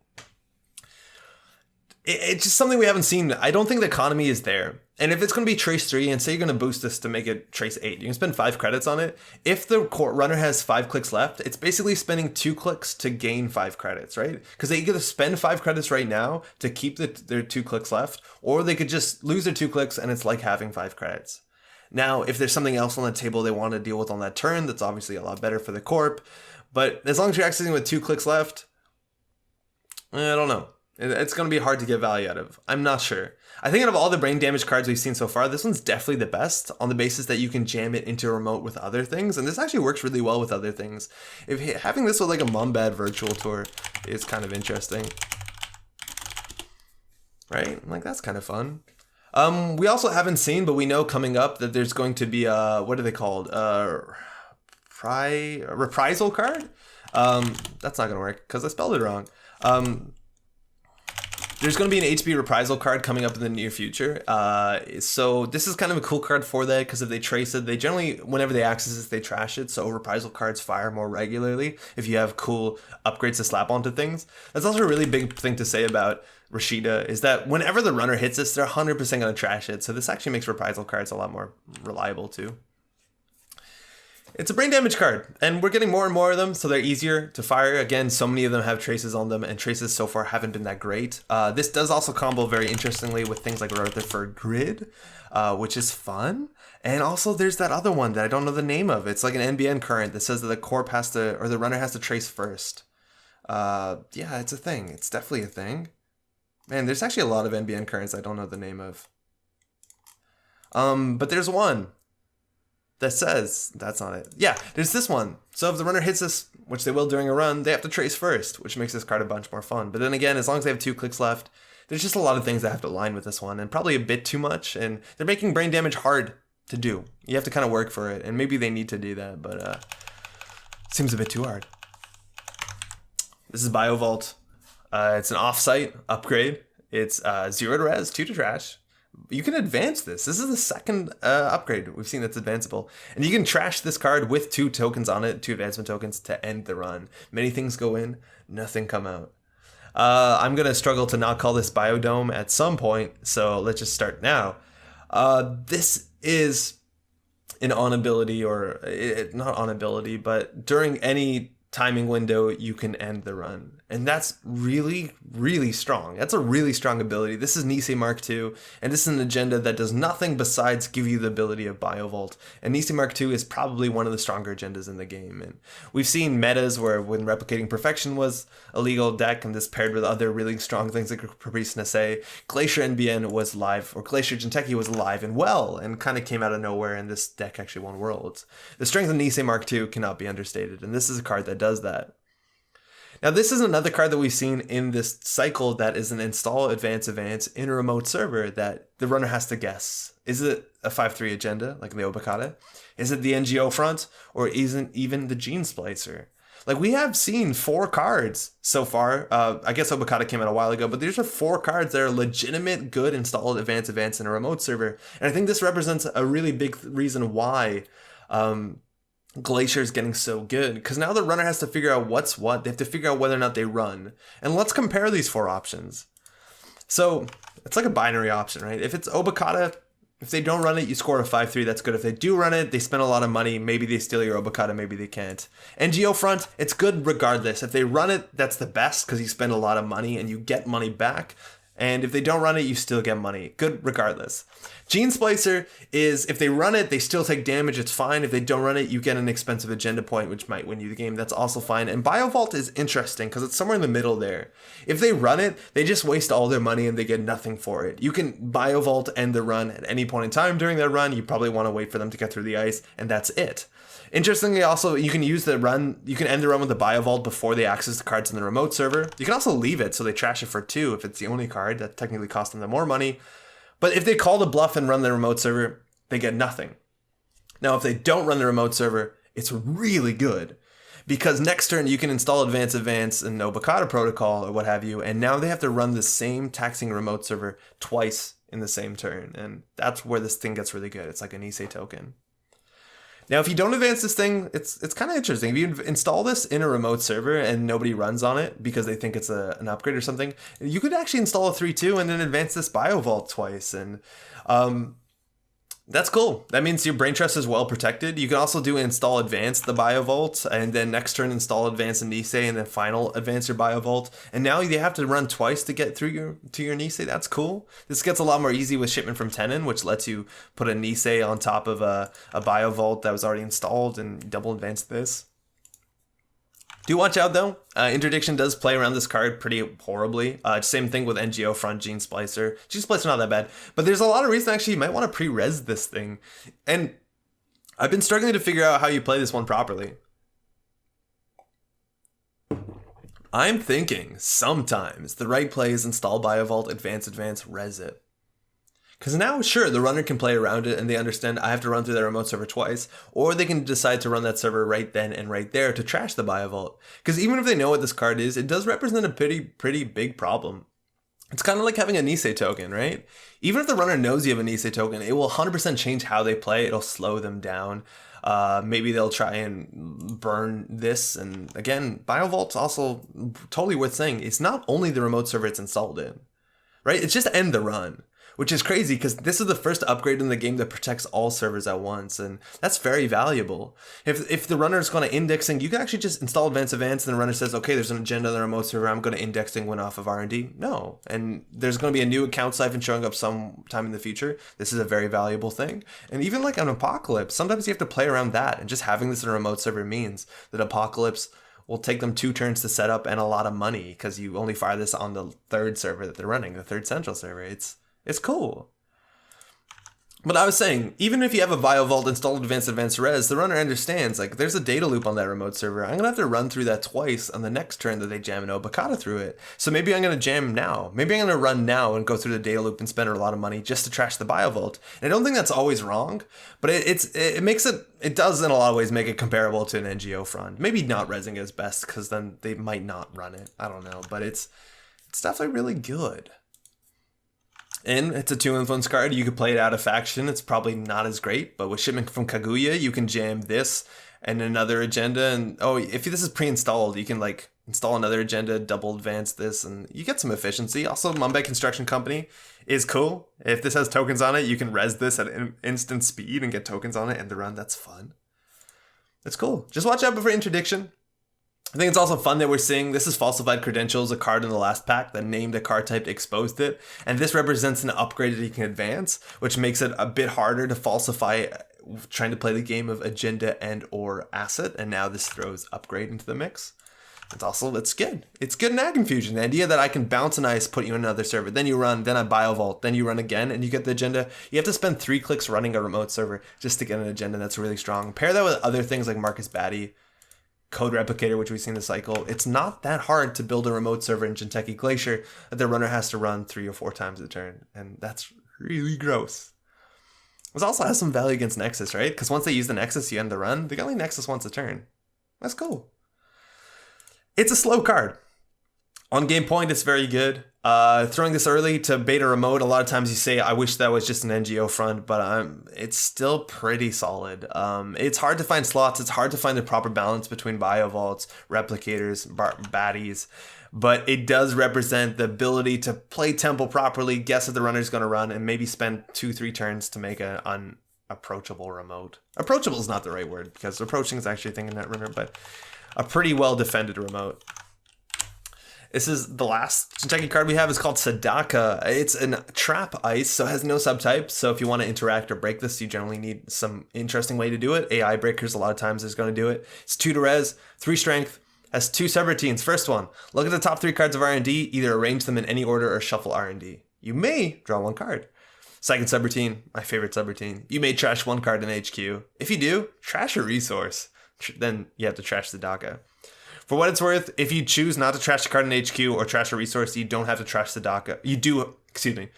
it's just something we haven't seen. I don't think the economy is there. And if it's going to be trace 3, and say you're going to boost this to make it trace 8, you can spend 5 credits on it. If the runner has 5 clicks left, it's basically spending 2 clicks to gain 5 credits, right? Because they either spend 5 credits right now to keep their 2 clicks left, or they could just lose their 2 clicks and it's like having 5 credits. Now, if there's something else on the table they want to deal with on that turn, that's obviously a lot better for the corp. But as long as you're accessing with 2 clicks left, I don't know. It's going to be hard to get value out of. I'm not sure. I think out of all the brain damage cards we've seen so far, this one's definitely the best on the basis that you can jam it into a remote with other things. And this actually works really well with other things. Having this with like a Mumbad virtual tour is kind of interesting. Right? Like that's kind of fun. We also haven't seen, but we know coming up that there's going to be a, what are they called? A reprisal card? That's not going to work because I spelled it wrong. There's going to be an HB reprisal card coming up in the near future. So this is kind of a cool card for that, because if they trace it, they generally, whenever they access it, they trash it. So reprisal cards fire more regularly if you have cool upgrades to slap onto things. That's also a really big thing to say about Rashida, is that whenever the runner hits this, they're 100% going to trash it. So this actually makes reprisal cards a lot more reliable too. It's a brain damage card, and we're getting more and more of them, so they're easier to fire. Again, so many of them have traces on them, and traces so far haven't been that great. This does also combo very interestingly with things like Rutherford Grid, which is fun. And also there's that other one that I don't know the name of. It's like an NBN current that says that the corp has to, or the runner has to trace first. Yeah, it's a thing. It's definitely a thing. Man, there's actually a lot of NBN currents I don't know the name of. But there's one that says, that's not it. Yeah, there's this one. So if the runner hits this, which they will during a run, they have to trace first, which makes this card a bunch more fun. But then again, as long as they have 2 clicks left, there's just a lot of things that have to align with this one, and probably a bit too much, and they're making brain damage hard to do. You have to kind of work for it, and maybe they need to do that, but seems a bit too hard. This is Biovolt. It's an off-site upgrade. It's 0 to res, 2 to trash. You can advance this. This is the second upgrade we've seen that's advanceable. And you can trash this card with 2 tokens on it, 2 advancement tokens to end the run. Many things go in, nothing come out. I'm going to struggle to not call this Biodome at some point, so let's just start now. This is an on ability, or not on ability, but during any timing window, you can end the run. And that's really, really strong. That's a really strong ability. This is Nisei Mark II, and this is an agenda that does nothing besides give you the ability of Biovolt. And Nisei Mark II is probably one of the stronger agendas in the game. And we've seen metas where when Replicating Perfection was a legal deck, and this paired with other really strong things like Caprice Nasei, Glacier NBN was live, or Glacier Jinteki was alive and well, and kind of came out of nowhere, and this deck actually won Worlds. The strength of Nisei Mark II cannot be understated, and this is a card that does that. Now, this is another card that we've seen in this cycle that is an install advance in a remote server that the runner has to guess. Is it a 5-3 agenda, like the Obokata? Is it the NGO front? Or isn't even the Gene Splicer? Like, we have seen 4 cards so far. I guess Obokata came out a while ago, but these are 4 cards that are legitimate, good installed advance in a remote server. And I think this represents a really big reason why Glacier is getting so good, because now the runner has to figure out what's what. They have to figure out whether or not they run. And let's compare these 4 options. So it's like a binary option, right? If it's Obokata, if they don't run it, you score a 5-3. That's good. If they do run it, they spend a lot of money. Maybe they steal your Obokata, maybe they can't. NGO front, it's good regardless. If they run it, that's the best because you spend a lot of money and you get money back. And if they don't run it, you still get money. Good regardless. Gene Splicer is, if they run it, they still take damage. It's fine. If they don't run it, you get an expensive agenda point, which might win you the game. That's also fine. And Biovolt is interesting because it's somewhere in the middle there. If they run it, they just waste all their money and they get nothing for it. You can Biovolt end the run at any point in time during that run. You probably want to wait for them to get through the ice, and that's it. Interestingly, also, you can use the run, you can end the run with the Biovolt before they access the cards in the remote server. You can also leave it so they trash it for 2 if it's the only card. That technically costs them more money. But if they call the bluff and run the remote server, they get nothing. Now, if they don't run the remote server, it's really good. Because next turn, you can install advance and Obokata protocol or what have you, and now they have to run the same taxing remote server twice in the same turn. And that's where this thing gets really good. It's like a Nisei token. Now, if you don't advance this thing, it's kind of interesting. If you install this in a remote server and nobody runs on it because they think it's an upgrade or something, you could actually install a 3-2 and then advance this Biovolt twice. And that's cool. That means your brain trust is well protected. You can also do install advance the Biovolt, and then next turn install advance and Nisei, and then final advance your Biovolt. And now you have to run twice to get through your Nisei. That's cool. This gets a lot more easy with shipment from Tenon, which lets you put a Nisei on top of a Biovolt that was already installed and double advance this. Do watch out though. Interdiction does play around this card pretty horribly. Same thing with NGO front Gene Splicer. Gene Splicer not that bad, but there's a lot of reasons actually you might want to pre-res this thing. And I've been struggling to figure out how you play this one properly. I'm thinking sometimes the right play is install Biovolt, advance, res it. Because now, sure, the runner can play around it and they understand I have to run through that remote server twice, or they can decide to run that server right then and right there to trash the Biovolt. Because even if they know what this card is, it does represent a pretty big problem. It's kind of like having a Nisei token, right? Even if the runner knows you have a Nisei token, it will 100% change how they play. It'll slow them down. Maybe they'll try and burn this. And again, Biovolt's also totally worth saying. It's not only the remote server it's installed in, right? It's just end the run. which is crazy because this is the first upgrade in the game that protects all servers at once, and that's very valuable. If the runner is going to indexing, you can actually just install advanced, and the runner says, okay, there's an agenda on the remote server, I'm going to indexing win off of R&D. No, and there's going to be a new account siphon showing up sometime in the future. This is a very valuable thing. And even like an Apocalypse, sometimes you have to play around that, and just having this in a remote server means that Apocalypse will take them 2 turns to set up and a lot of money because you only fire this on the 3rd server that they're running, the 3rd central server. It's cool. But I was saying, even if you have a Biovolt installed advanced res, the runner understands, like, there's a data loop on that remote server. I'm going to have to run through that twice on the next turn that they jam an Obakata through it. So maybe I'm going to jam now. Maybe I'm going to run now and go through the data loop and spend a lot of money just to trash the Biovolt. And I don't think that's always wrong, but it does in a lot of ways make it comparable to an NGO front. Maybe not resing as best because then they might not run it. I don't know, but it's definitely really good. And it's a 2 influence card. You could play it out of faction. It's probably not as great, but with Shipment from Kaguya, you can jam this and another agenda. And if this is pre-installed, you can like install another agenda, double advance this, and you get some efficiency. Also, Mumbai Construction Company is cool. If this has tokens on it, you can res this at instant speed and get tokens on it and the run. That's fun. It's cool. Just watch out for interdiction. I think it's also fun that we're seeing this is Falsified Credentials, a card in the last pack that named a card type, exposed it, and this represents an upgrade that you can advance, which makes it a bit harder to falsify trying to play the game of agenda and or asset, and now this throws upgrade into the mix. It's good. It's good in Ag Infusion. The idea that I can bounce an ice, put you in another server, then you run, then I Biovolt, then you run again, and you get the agenda. You have to spend 3 clicks running a remote server just to get an agenda that's really strong. Pair that with other things like Marcus Batty, Code Replicator, which we've seen this cycle. It's not that hard to build a remote server in Jinteki Glacier that the runner has to run 3 or 4 times a turn, and that's really gross. This also has some value against Nexus, right? Because once they use the Nexus, you end the run. They only Nexus once a turn. That's cool. It's a slow card. On game point, it's very good. Throwing this early to beta remote, a lot of times you say, I wish that was just an NGO front, but it's still pretty solid. It's hard to find slots. It's hard to find the proper balance between Biovolts, Replicators, Baddies, but it does represent the ability to play Temple properly, guess that the runner's going to run, and maybe spend 2-3 turns to make an unapproachable remote. Approachable is not the right word, because approaching is actually a thing in Netrunner, but a pretty well-defended remote. This is the last Jinteki card we have. It's called Sadaka. It's a trap ice, so it has no subtype. So if you want to interact or break this, you generally need some interesting way to do it. AI breakers, a lot of times, is going to do it. It's 2 to res, 3 strength, has 2 subroutines. First one, look at the top 3 cards of R&D, either arrange them in any order or shuffle R&D. You may draw 1 card. Second subroutine, my favorite subroutine. You may trash 1 card in HQ. If you do, trash a resource. Then you have to trash Sadaka. For what it's worth, if you choose not to trash a card in HQ or trash a resource, you don't have to trash Sadaka. You do, excuse me.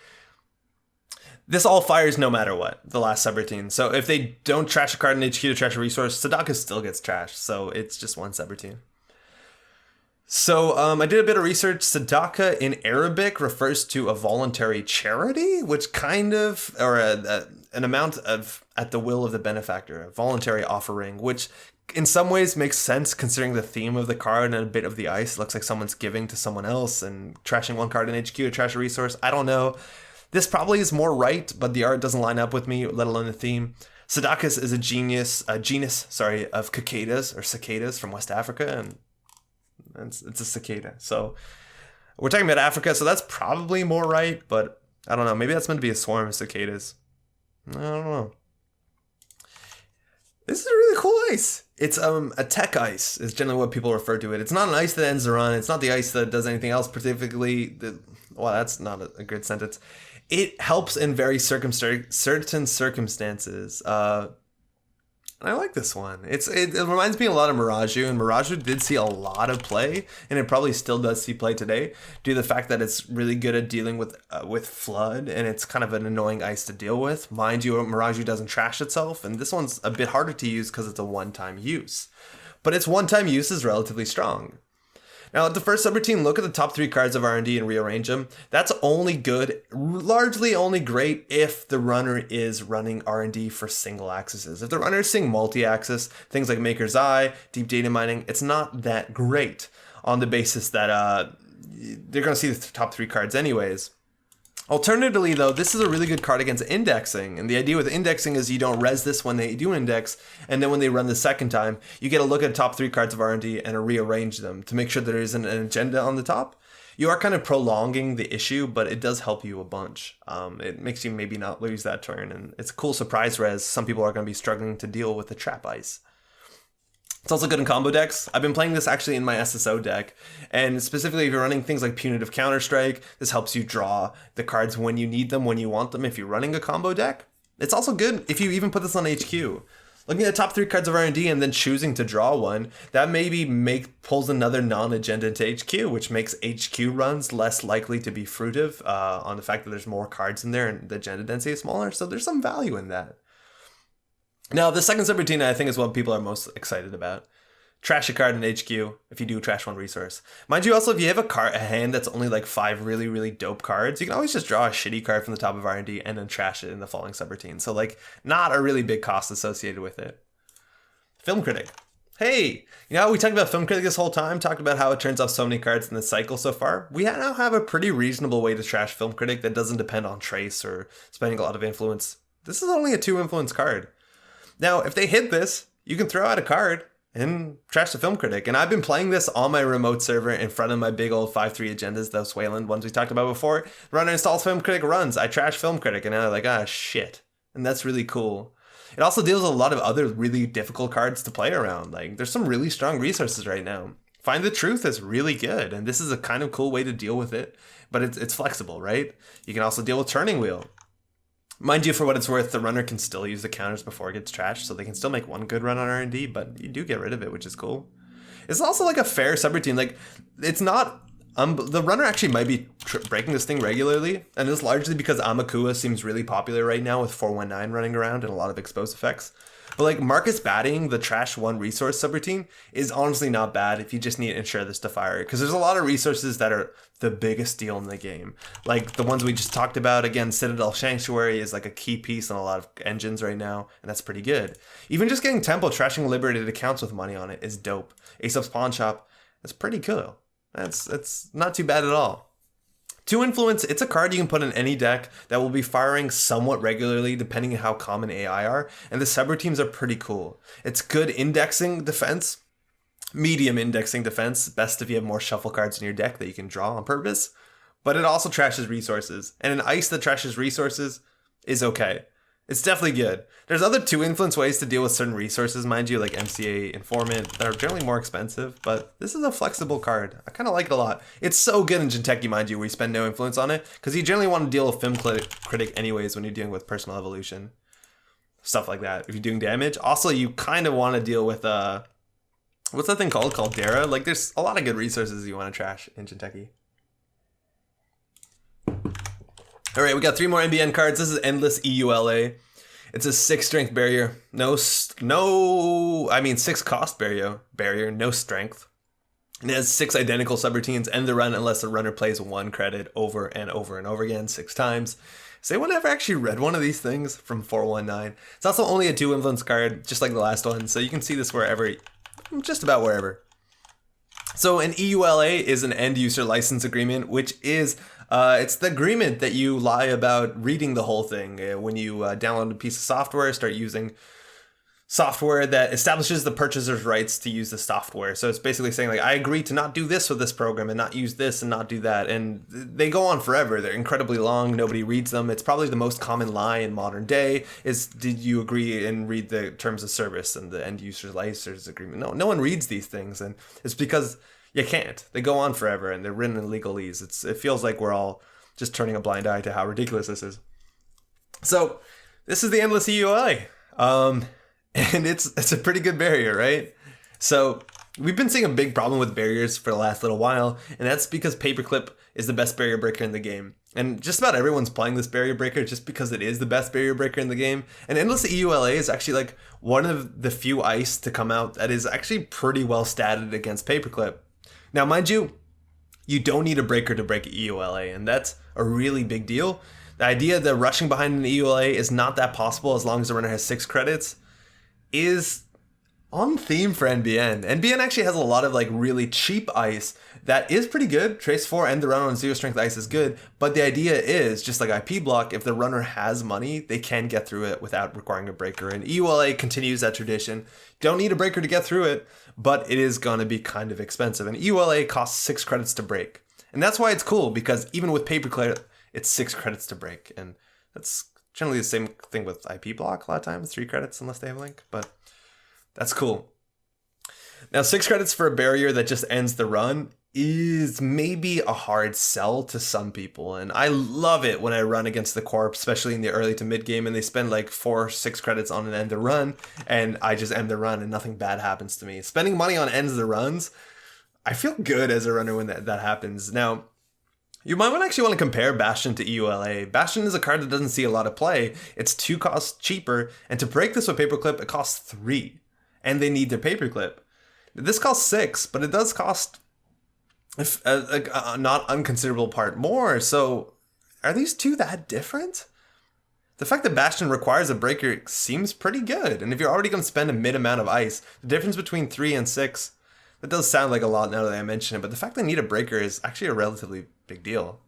This all fires no matter what, the last subroutine. So if they don't trash a card in HQ to trash a resource, Sadaka still gets trashed. So it's just 1 subroutine. So I did a bit of research. Sadaka in Arabic refers to a voluntary charity, which kind of, or an amount of at the will of the benefactor, a voluntary offering, which in some ways makes sense considering the theme of the card and a bit of the ice. It looks like someone's giving to someone else and trashing 1 card in HQ to trash a resource. I don't know. This probably is more right, but the art doesn't line up with me, let alone the theme. Sadaka is a genus of cicadas or cicadas from West Africa, and it's a cicada. So we're talking about Africa, so that's probably more right, but I don't know. Maybe that's meant to be a swarm of cicadas. I don't know. This is a really cool ice. It's a tech ice is generally what people refer to it. It's not an ice that ends the run. It's not the ice that does anything else particularly. Well, that's not a good sentence. It helps in very certain circumstances. I like this one. It reminds me a lot of Miraju, and Miraju did see a lot of play, and it probably still does see play today due to the fact that it's really good at dealing with flood, and it's kind of an annoying ice to deal with. Mind you, Miraju doesn't trash itself, and this one's a bit harder to use because it's a one-time use. But its one-time use is relatively strong. Now, at the first subroutine, look at the top 3 cards of R&D and rearrange them. That's only good, largely only great if the runner is running R&D for single axes. If the runner is seeing multi-axis, things like Maker's Eye, deep data mining, it's not that great on the basis that they're going to see the top 3 cards anyways. Alternatively, though, this is a really good card against indexing. And the idea with indexing is you don't res this when they do index, and then when they run the second time, you get a look at the top 3 cards of R&D and rearrange them to make sure there isn't an agenda on the top. You are kind of prolonging the issue, but it does help you a bunch. It makes you maybe not lose that turn, and it's a cool surprise res. Some people are going to be struggling to deal with the trap ice. It's also good in combo decks. I've been playing this actually in my SSO deck, and specifically if you're running things like Punitive Counterstrike, this helps you draw the cards when you need them, when you want them, if you're running a combo deck. It's also good if you even put this on HQ. Looking at the top 3 cards of R&D and then choosing to draw one, that maybe pulls another non-agenda into HQ, which makes HQ runs less likely to be fruitive on the fact that there's more cards in there and the agenda density is smaller, so there's some value in that. Now, the second subroutine I think is what people are most excited about. Trash a card in HQ if you do trash one resource. Mind you, also, if you have a hand that's only like 5 really, really dope cards, you can always just draw a shitty card from the top of R&D and then trash it in the following subroutine. So, like, not a really big cost associated with it. Film Critic. Hey, you know how we talked about Film Critic this whole time? Talked about how it turns off so many cards in the cycle so far? We now have a pretty reasonable way to trash Film Critic that doesn't depend on trace or spending a lot of influence. This is only a 2 influence card. Now, if they hit this, you can throw out a card and trash the Film Critic. And I've been playing this on my remote server in front of my big old 5-3 agendas, those Weyland ones we talked about before. The runner installs Film Critic, runs. I trash Film Critic, and now they're like, shit. And that's really cool. It also deals with a lot of other really difficult cards to play around. Like, there's some really strong resources right now. Find the Truth is really good, and this is a kind of cool way to deal with it. But it's flexible, right? You can also deal with Turning Wheel. Mind you, for what it's worth, the runner can still use the counters before it gets trashed, so they can still make one good run on R&D, but you do get rid of it, which is cool. It's also like a fair subroutine. Like, it's not... the runner actually might be breaking this thing regularly, and it's largely because Amakua seems really popular right now with 419 running around and a lot of exposed effects. But like Marcus batting the trash 1 resource subroutine is honestly not bad if you just need to ensure this to fire, because there's a lot of resources that are the biggest deal in the game. Like the ones we just talked about, again, Citadel Sanctuary is like a key piece on a lot of engines right now, and that's pretty good. Even just getting Temple trashing liberated accounts with money on it is dope. Aesop's Pawn Shop, that's pretty cool. That's not too bad at all. 2 influence, it's a card you can put in any deck that will be firing somewhat regularly depending on how common AI are, and the subroutines are pretty cool. It's good indexing defense, medium indexing defense, best if you have more shuffle cards in your deck that you can draw on purpose, but it also trashes resources, and an ice that trashes resources is okay. It's definitely good. There's other 2 influence ways to deal with certain resources, mind you, like MCA Informant, that are generally more expensive, but this is a flexible card. I kind of like it a lot. It's so good in Jinteki, mind you, where you spend no influence on it, because you generally want to deal with Film Critic anyways when you're dealing with Personal Evolution. Stuff like that, if you're doing damage. Also, you kind of want to deal with, what's that thing called? Caldera? Like, there's a lot of good resources you want to trash in Jinteki. Alright, we got 3 more NBN cards. This is Endless EULA. It's a 6 strength barrier. 6 cost barrier, no strength. And it has 6 identical subroutines. End the run unless the runner plays 1 credit over and over and over again 6 times. Has anyone ever actually read one of these things from 419? It's also only a 2 influence card, just like the last one, so you can see this wherever, just about wherever. So an EULA is an end user license agreement, which is it's the agreement that you lie about reading the whole thing. When you download a piece of software, start using software that establishes the purchaser's rights to use the software. So it's basically saying, like, I agree to not do this with this program and not use this and not do that. And they go on forever. They're incredibly long. Nobody reads them. It's probably the most common lie in modern day is, did you agree and read the terms of service and the end user's license agreement? No one reads these things. And it's because you can't. They go on forever and they're written in legalese. It feels like we're all just turning a blind eye to how ridiculous this is. So this is the Endless EULA. And it's a pretty good barrier, right? So we've been seeing a big problem with barriers for the last little while, and that's because Paperclip is the best barrier breaker in the game. And just about everyone's playing this barrier breaker just because it is the best barrier breaker in the game. And Endless EULA is actually like one of the few ice to come out that is actually pretty well statted against Paperclip. Now, mind you, you don't need a breaker to break EULA, and that's a really big deal. The idea that rushing behind an EULA is not that possible as long as the runner has 6 credits is On theme for NBN. NBN actually has a lot of like really cheap ice that is pretty good. Trace 4 and the run on zero strength ice is good, but the idea is just like IP block, if the runner has money, they can get through it without requiring a breaker. And EULA continues that tradition. Don't need a breaker to get through it, but it is going to be kind of expensive. And EULA costs 6 credits to break. And that's why it's cool, because even with paperclip, it's 6 credits to break. And that's generally the same thing with IP block a lot of times, 3 credits unless they have a link, but that's cool. Now, 6 credits for a barrier that just ends the run is maybe a hard sell to some people. And I love it when I run against the Corp, especially in the early to mid game, and they spend like 4 or 6 credits on an end the run, and I just end the run and nothing bad happens to me. Spending money on ends the runs, I feel good as a runner when that happens. Now, you might actually want to compare Bastion to EULA. Bastion is a card that doesn't see a lot of play. It's 2 costs cheaper, and to break this with paperclip, it costs 3. And they need their paperclip. This costs 6, but it does cost a not unconsiderable part more. So are these two that different? The fact that Bastion requires a breaker seems pretty good. And if you're already going to spend a mid amount of ice, the difference between 3 and 6, that does sound like a lot now that I mention it, but the fact they need a breaker is actually a relatively big deal.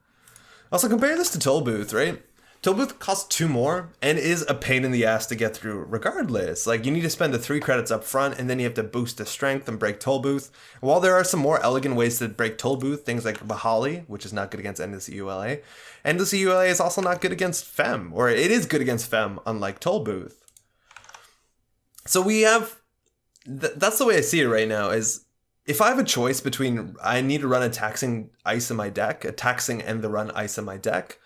Also, compare this to Toll Booth, right? Toll Booth costs 2 more and is a pain in the ass to get through regardless. Like, you need to spend the 3 credits up front, and then you have to boost the strength and break Toll Booth. While there are some more elegant ways to break Toll Booth, things like Bahali, which is not good against Endless EULA. Endless EULA is also not good against Fem, or it is good against Fem, unlike Toll Booth. So we have... that's the way I see it right now, is if I have a choice between I need to run a taxing ice in my deck, a taxing and the run ice in my deck,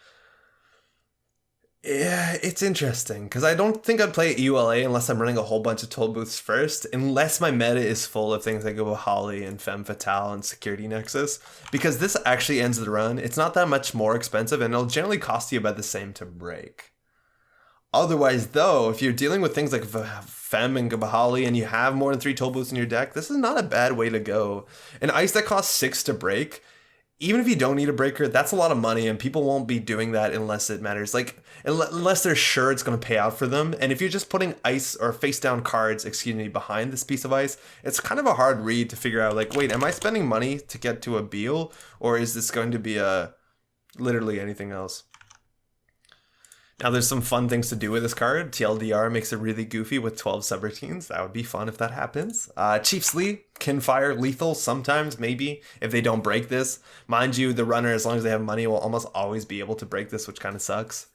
yeah, it's interesting, because I don't think I'd play EULA unless I'm running a whole bunch of Toll Booths first, unless my meta is full of things like Bahali and Femme Fatale and Security Nexus, because this actually ends the run. It's not that much more expensive, and it'll generally cost you about the same to break. Otherwise, though, if you're dealing with things like Femme and Bahali and you have more than 3 Toll Booths in your deck, this is not a bad way to go. An ice that costs 6 to break, even if you don't need a breaker, that's a lot of money, and people won't be doing that unless it matters. Like, unless they're sure it's going to pay out for them. And if you're just putting ice or face down cards, behind this piece of ice, it's kind of a hard read to figure out, like, wait, am I spending money to get to a Beal, or is this going to be literally anything else? Now, there's some fun things to do with this card. TLDR makes it really goofy with 12 subroutines. That would be fun if that happens. Chief's Lee can fire lethal sometimes, maybe, if they don't break this. Mind you, the runner, as long as they have money, will almost always be able to break this, which kind of sucks.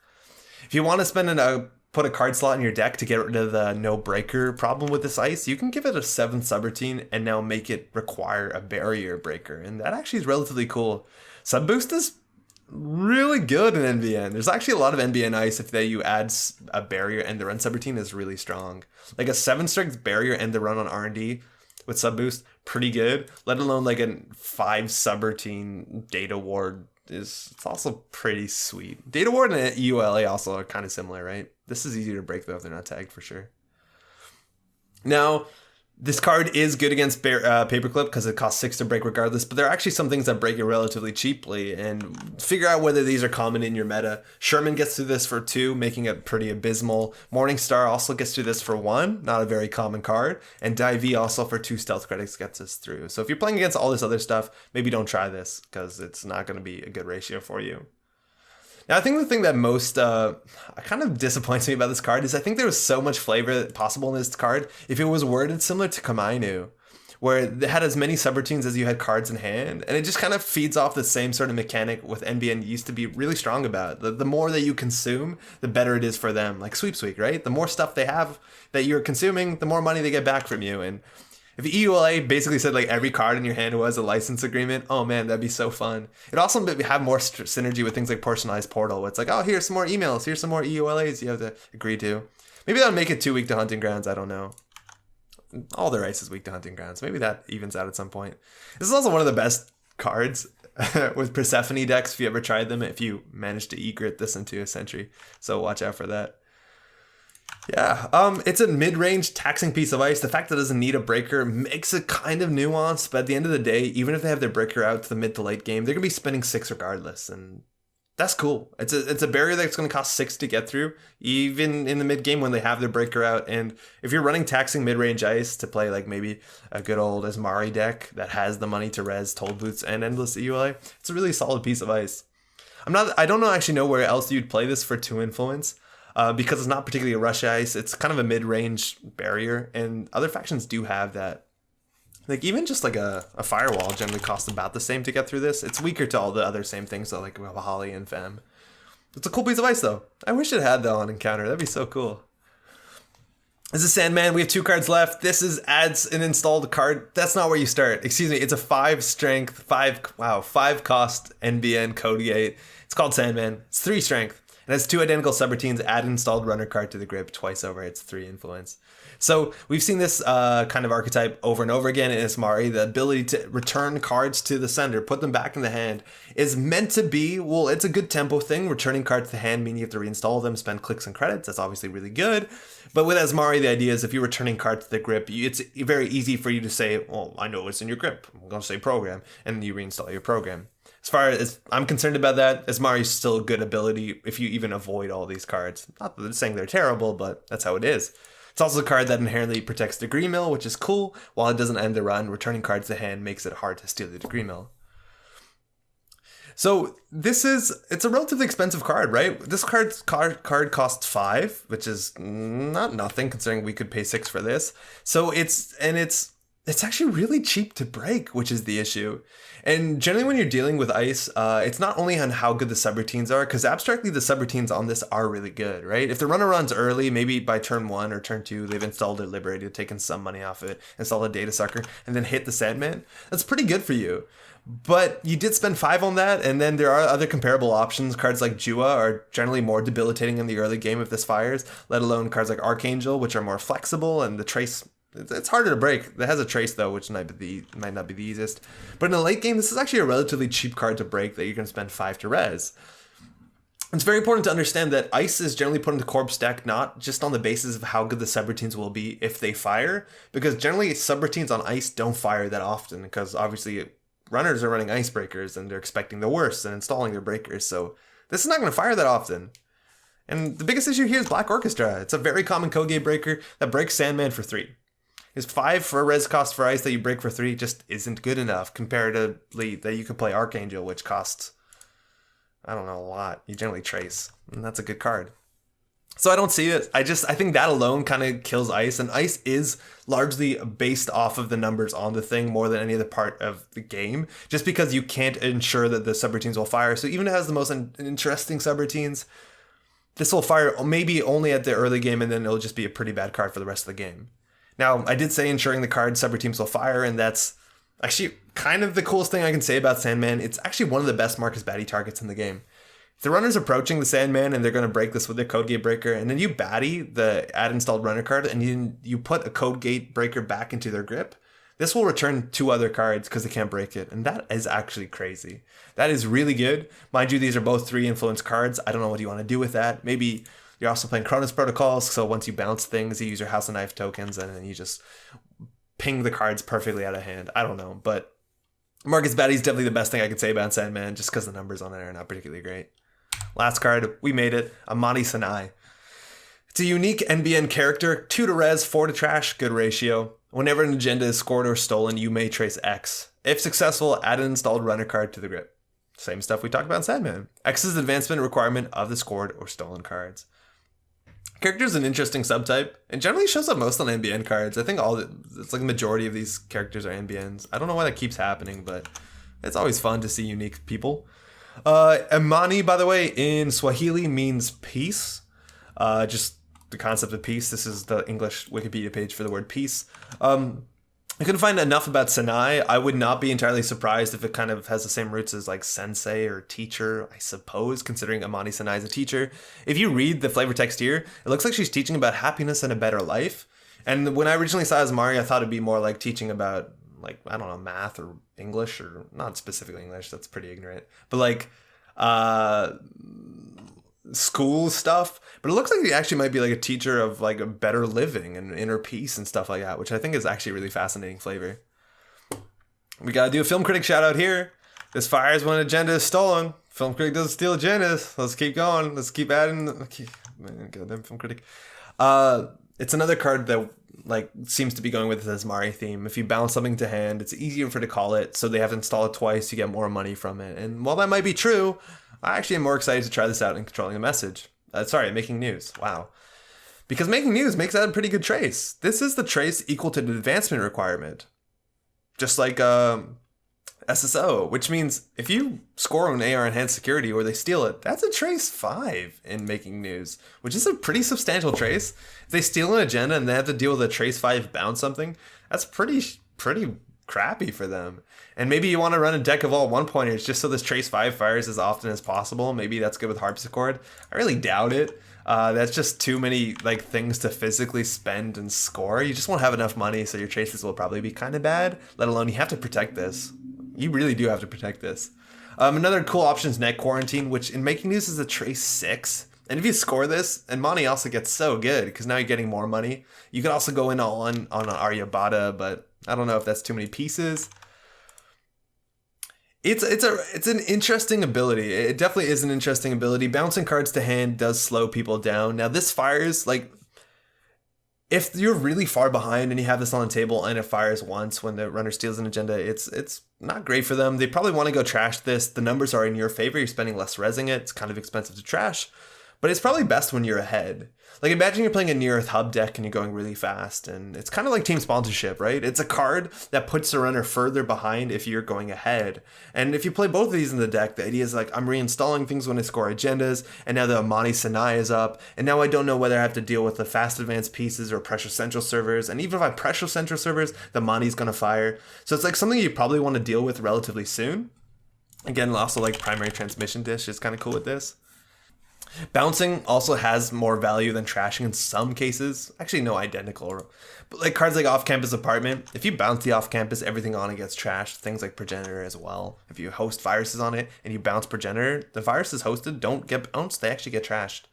If you want to put a card slot in your deck to get rid of the no breaker problem with this ice, you can give it a 7th subroutine and now make it require a barrier breaker. And that actually is relatively cool. Sub Boost is really good in NBN. There's actually a lot of NBN ice if you add a barrier and the run subroutine is really strong. Like a 7 strength barrier and the run on R&D with sub boost, pretty good. Let alone like a 5 subroutine data ward it's also pretty sweet. Data ward and EULA also are kind of similar, right? This is easier to break though if they're not tagged for sure. Now, this card is good against paperclip because it costs 6 to break regardless, but there are actually some things that break it relatively cheaply, and figure out whether these are common in your meta. Sherman gets through this for 2, making it pretty abysmal. Morningstar also gets through this for 1, not a very common card, and Divey also for 2 stealth credits gets us through. So if you're playing against all this other stuff, maybe don't try this because it's not going to be a good ratio for you. Now, I think the thing that most kind of disappoints me about this card is I think there was so much flavor possible in this card if it was worded similar to Kamainu, where it had as many subroutines as you had cards in hand, and it just kind of feeds off the same sort of mechanic with NBN used to be really strong about. The more that you consume, the better it is for them. Like Sweep Sweep, right? The more stuff they have that you're consuming, the more money they get back from you. And if EULA basically said like every card in your hand was a license agreement, oh man, that'd be so fun. It also have more synergy with things like personalized portal. Where it's like, oh, here's some more emails, here's some more EULAs you have to agree to. Maybe that'll make it too weak to Hunting Grounds, I don't know. All their ice is weak to Hunting Grounds. Maybe that evens out at some point. This is also one of the best cards with Persephone decks if you ever tried them, if you manage to egret this into a Sentry. So watch out for that. Yeah, it's a mid-range taxing piece of ice. The fact that it doesn't need a breaker makes it kind of nuanced, but at the end of the day, even if they have their breaker out to the mid to late game, they're going to be spending 6 regardless, and That's cool. It's a barrier that's going to cost 6 to get through, even in the mid game when they have their breaker out. And if you're running taxing mid range ice to play like maybe a good old Asmari deck that has the money to res Told Boots and Endless EULA, it's a really solid piece of ice. I don't actually know where else you'd play this for 2 influence, because it's not particularly a rush ice. It's kind of a mid range barrier, and other factions do have that. Like, even just like a firewall generally costs about the same to get through this. It's weaker to all the other same things, so like Holly and Fem. It's a cool piece of ice, though. I wish it had that on encounter. That'd be so cool. This is Sandman. We have 2 cards left. This is adds an installed card. That's not where you start. Excuse me. It's a 5 strength, 5 cost NBN code gate. It's called Sandman. It's 3 strength. It has 2 identical subroutines. Add installed runner card to the grip twice over. It's 3 influence. So we've seen this kind of archetype over and over again in Asmari. The ability to return cards to the sender, put them back in the hand, is meant to be, well, it's a good tempo thing. Returning cards to the hand, meaning you have to reinstall them, spend clicks and credits. That's obviously really good. But with Asmari, the idea is if you're returning cards to the grip, it's very easy for you to say, well, I know it's in your grip. I'm going to say program, and then you reinstall your program. As far as I'm concerned about that, Asmari is still a good ability if you even avoid all these cards. Not that I'm saying they're terrible, but that's how it is. It's also a card that inherently protects Degree Mill, which is cool. While it doesn't end the run, returning cards to hand makes it hard to steal the Degree Mill. So it's a relatively expensive card, right? This card costs 5, which is not nothing considering we could pay 6 for this. So it's actually really cheap to break, which is the issue. And generally when you're dealing with ice, it's not only on how good the subroutines are, because abstractly the subroutines on this are really good, right? If the runner runs early, maybe by turn 1 or turn 2, they've installed a Liberated, taken some money off it, installed a Data Sucker, and then hit the Sandman, that's pretty good for you. But you did spend 5 on that, and then there are other comparable options. Cards like Jua are generally more debilitating in the early game if this fires, let alone cards like Archangel, which are more flexible, and the Trace, it's harder to break. It has a Trace, though, which might not be the easiest. But in the late game, this is actually a relatively cheap card to break that you're going to spend 5 to res. It's very important to understand that ice is generally put into Corpse deck not just on the basis of how good the subroutines will be if they fire, because generally subroutines on ice don't fire that often, because obviously runners are running icebreakers and they're expecting the worst and installing their breakers, so this is not going to fire that often. And the biggest issue here is Black Orchestra. It's a very common code gate breaker that breaks Sandman for 3. His 5 for a res cost for ice that you break for 3 just isn't good enough comparatively that you could play Archangel, which costs, I don't know, a lot. You generally Trace, and that's a good card. So I don't see it. I think that alone kind of kills ice, and ice is largely based off of the numbers on the thing more than any other part of the game, just because you can't ensure that the subroutines will fire. So even if it has the most interesting subroutines, this will fire maybe only at the early game, and then it'll just be a pretty bad card for the rest of the game. Now, I did say ensuring the card subroutines will fire, and that's actually kind of the coolest thing I can say about Sandman. It's actually one of the best Marcus Batty targets in the game. If the runner's approaching the Sandman and they're going to break this with their code gate breaker, and then you Batty the add installed runner card, and you put a code gate breaker back into their grip, this will return 2 other cards because they can't break it, and that is actually crazy. That is really good. Mind you, these are both 3 influence cards. I don't know what you want to do with that. Maybe you're also playing Cronus Protocols, so once you bounce things, you use your House of Knife tokens, and then you just ping the cards perfectly out of hand. I don't know, but Marcus Batty is definitely the best thing I could say about Sandman, just because the numbers on it are not particularly great. Last card, we made it, Amani Senai. It's a unique NBN character, 2 to res, 4 to trash, good ratio. Whenever an agenda is scored or stolen, you may trace X. If successful, add an installed runner card to the grip. Same stuff we talked about in Sandman. X is the advancement requirement of the scored or stolen cards. Character is an interesting subtype, and generally shows up most on NBN cards. I think it's like the majority of these characters are NBNs. I don't know why that keeps happening, but it's always fun to see unique people. Amani, by the way, in Swahili means peace. Just the concept of peace. This is the English Wikipedia page for the word peace. I couldn't find enough about Senai. I would not be entirely surprised if it kind of has the same roots as like sensei or teacher, I suppose, considering Amani Senai is a teacher. If you read the flavor text here, it looks like she's teaching about happiness and a better life. And when I originally saw Asmari, I thought it'd be more like teaching about, like, I don't know, math or English, or not specifically English, that's pretty ignorant, but like school stuff. But it looks like he actually might be like a teacher of like a better living and inner peace and stuff like that, which I think is actually really fascinating flavor. We gotta do a film critic shout out here. This fires when an agenda is stolen. Film critic doesn't steal agendas. Let's keep going. Let's keep adding. Man, goddamn film critic. It's another card that like seems to be going with this Mari theme. If you bounce something to hand, it's easier for to call it, so they have to install it twice to get more money from it. And while that might be true, I actually am more excited to try this out in controlling the message. Making news. Wow. Because making news makes that a pretty good trace. This is the trace equal to the advancement requirement. Just like SSO, which means if you score an AR enhanced security or they steal it, that's a trace 5 in making news, which is a pretty substantial trace. If they steal an agenda and they have to deal with a trace 5 bounce something, that's pretty crappy for them. And maybe you want to run a deck of all 1-pointers just so this trace 5 fires as often as possible. Maybe that's good with harpsichord. I really doubt it. That's just too many like things to physically spend and score. You just won't have enough money, so your traces will probably be kind of bad, let alone you have to protect this. You really do have to protect this. Another cool option is Net Quarantine, which in making news is a trace 6. And if you score this, and money also gets so good because now you're getting more money. You can also go in all on an Aryabhata, but I don't know if that's too many pieces. It's an interesting ability. It definitely is an interesting ability. Bouncing cards to hand does slow people down. Now this fires like if you're really far behind and you have this on the table and it fires once when the runner steals an agenda, it's not great for them. They probably want to go trash this. The numbers are in your favor. You're spending less resing it. It's kind of expensive to trash, but it's probably best when you're ahead. Like imagine you're playing a near Earth hub deck and you're going really fast, and it's kind of like team sponsorship, right? It's a card that puts the runner further behind if you're going ahead. And if you play both of these in the deck, the idea is like I'm reinstalling things when I score agendas, and now the Amani Senai is up, and now I don't know whether I have to deal with the fast advanced pieces or pressure central servers, and even if I pressure central servers, the Mani's gonna fire. So it's like something you probably want to deal with relatively soon. Again, also like primary transmission dish is kind of cool with this. Bouncing also has more value than trashing in some cases. Actually, no identical. But like cards like Off-Campus Apartment, if you bounce the off-campus, everything on it gets trashed. Things like Progenitor as well. If you host viruses on it and you bounce Progenitor, the viruses hosted don't get bounced, they actually get trashed.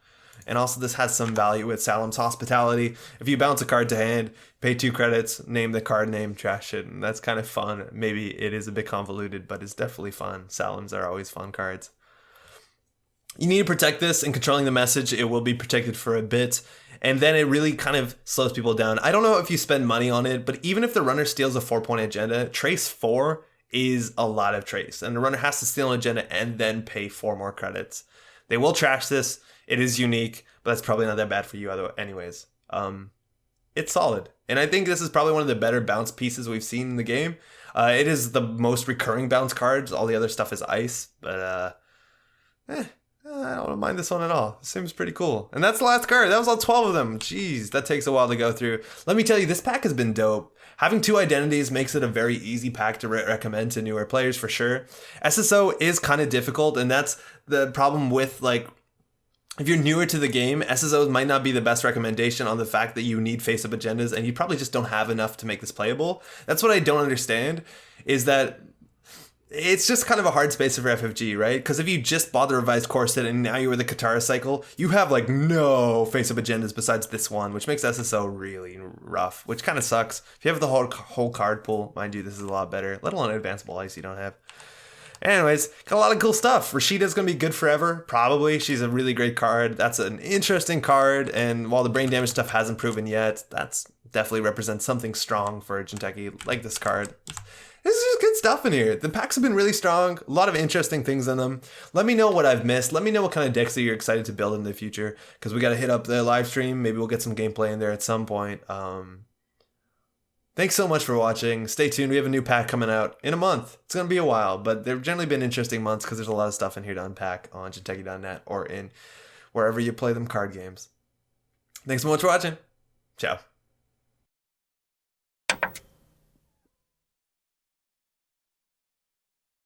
And also this has some value with Salam's Hospitality. If you bounce a card to hand, pay 2 credits, name the card name, trash it. And that's kind of fun. Maybe it is a bit convoluted, but it's definitely fun. Salams are always fun cards. You need to protect this, and controlling the message, it will be protected for a bit, and then it really kind of slows people down. I don't know if you spend money on it, but even if the runner steals a 4-point agenda, trace 4 is a lot of trace, and the runner has to steal an agenda and then pay 4 more credits. They will trash this. It is unique, but that's probably not that bad for you anyways. It's solid, and I think this is probably one of the better bounce pieces we've seen in the game. It is the most recurring bounce cards. All the other stuff is ice, but I don't mind this one at all. It seems pretty cool. And that's the last card. That was all 12 of them. Jeez, that takes a while to go through. Let me tell you, this pack has been dope. Having 2 identities makes it a very easy pack to recommend to newer players for sure. SSO is kind of difficult, and that's the problem with like if you're newer to the game, SSOs might not be the best recommendation on the fact that you need face-up agendas and you probably just don't have enough to make this playable. That's what I don't understand, is that it's just kind of a hard space for FFG, right? Because if you just bought the revised core set and now you're with the Katara cycle, you have like no face-up agendas besides this one, which makes SSO really rough, which kind of sucks. If you have the whole card pool, mind you, this is a lot better, let alone advanceable ice you don't have. Anyways, got a lot of cool stuff. Rashida's going to be good forever, probably. She's a really great card. That's an interesting card, and while the brain damage stuff hasn't proven yet, that's definitely represents something strong for a Jinteki like this card. This is just good stuff in here. The packs have been really strong. A lot of interesting things in them. Let me know what I've missed. Let me know what kind of decks that you're excited to build in the future, because we got to hit up the live stream. Maybe we'll get some gameplay in there at some point. Thanks so much for watching. Stay tuned. We have a new pack coming out in a month. It's going to be a while, but they've generally been interesting months because there's a lot of stuff in here to unpack on Jinteki.net or in wherever you play them card games. Thanks so much for watching. Ciao.